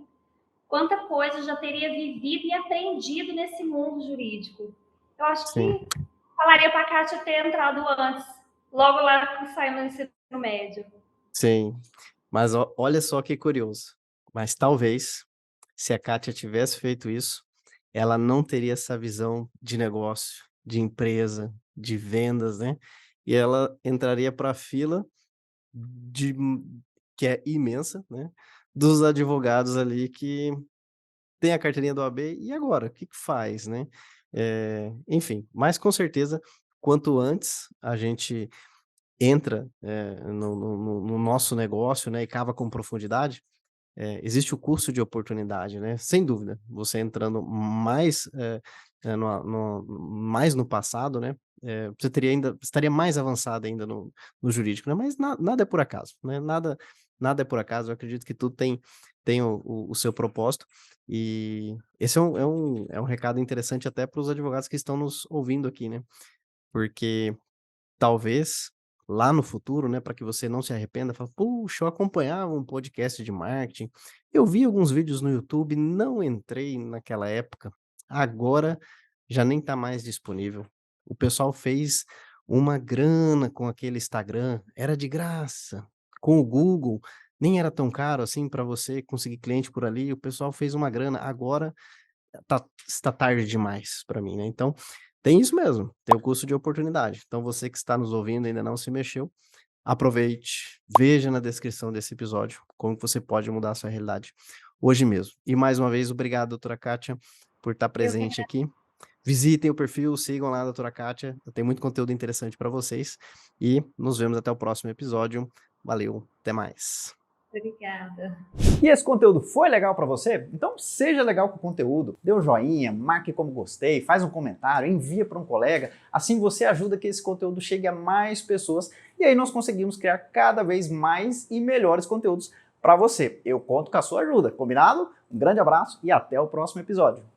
Quanta coisa eu já teria vivido e aprendido nesse mundo jurídico. Eu acho sim, que falaria para a Kátia ter entrado antes, logo lá que saiu no ensino médio. sim. Mas olha só que curioso, mas talvez, se a Kátia tivesse feito isso, ela não teria essa visão de negócio, de empresa, de vendas, né, e ela entraria para a fila de que é imensa, né, dos advogados ali que tem a carteirinha da OAB, e agora? O que que faz, né? Enfim, mas com certeza, quanto antes a gente entra, no nosso negócio, né, e cava com profundidade, existe o curso de oportunidade, né, sem dúvida. Você entrando mais, mais no passado, né, você teria ainda estaria mais avançado ainda no jurídico, né, mas nada é por acaso, né, nada é por acaso. Eu acredito que tudo tem o seu propósito, e esse é um recado interessante até para os advogados que estão nos ouvindo aqui, né, porque talvez, lá no futuro, né, para que você não se arrependa, fala: "Puxa, eu acompanhava um podcast de marketing, eu vi alguns vídeos no YouTube, não entrei naquela época, agora já nem está mais disponível. O pessoal fez uma grana com aquele Instagram, era de graça. Com o Google, nem era tão caro assim para você conseguir cliente por ali, o pessoal fez uma grana, agora está tarde demais para mim, né". Então, tem isso mesmo, tem o custo de oportunidade. Então você que está nos ouvindo e ainda não se mexeu, aproveite, veja na descrição desse episódio como que você pode mudar a sua realidade hoje mesmo. E mais uma vez, obrigado, doutora Kátia, por estar Eu que presente aqui. Visitem o perfil, sigam lá a doutora Kátia, tem muito conteúdo interessante para vocês e nos vemos até o próximo episódio. Valeu, até mais. obrigada. E esse conteúdo foi legal para você? Então seja legal com o conteúdo, dê um joinha, marque como gostei, faz um comentário, envia para um colega, assim você ajuda que esse conteúdo chegue a mais pessoas e aí nós conseguimos criar cada vez mais e melhores conteúdos para você. Eu conto com a sua ajuda, combinado? Um grande abraço e até o próximo episódio.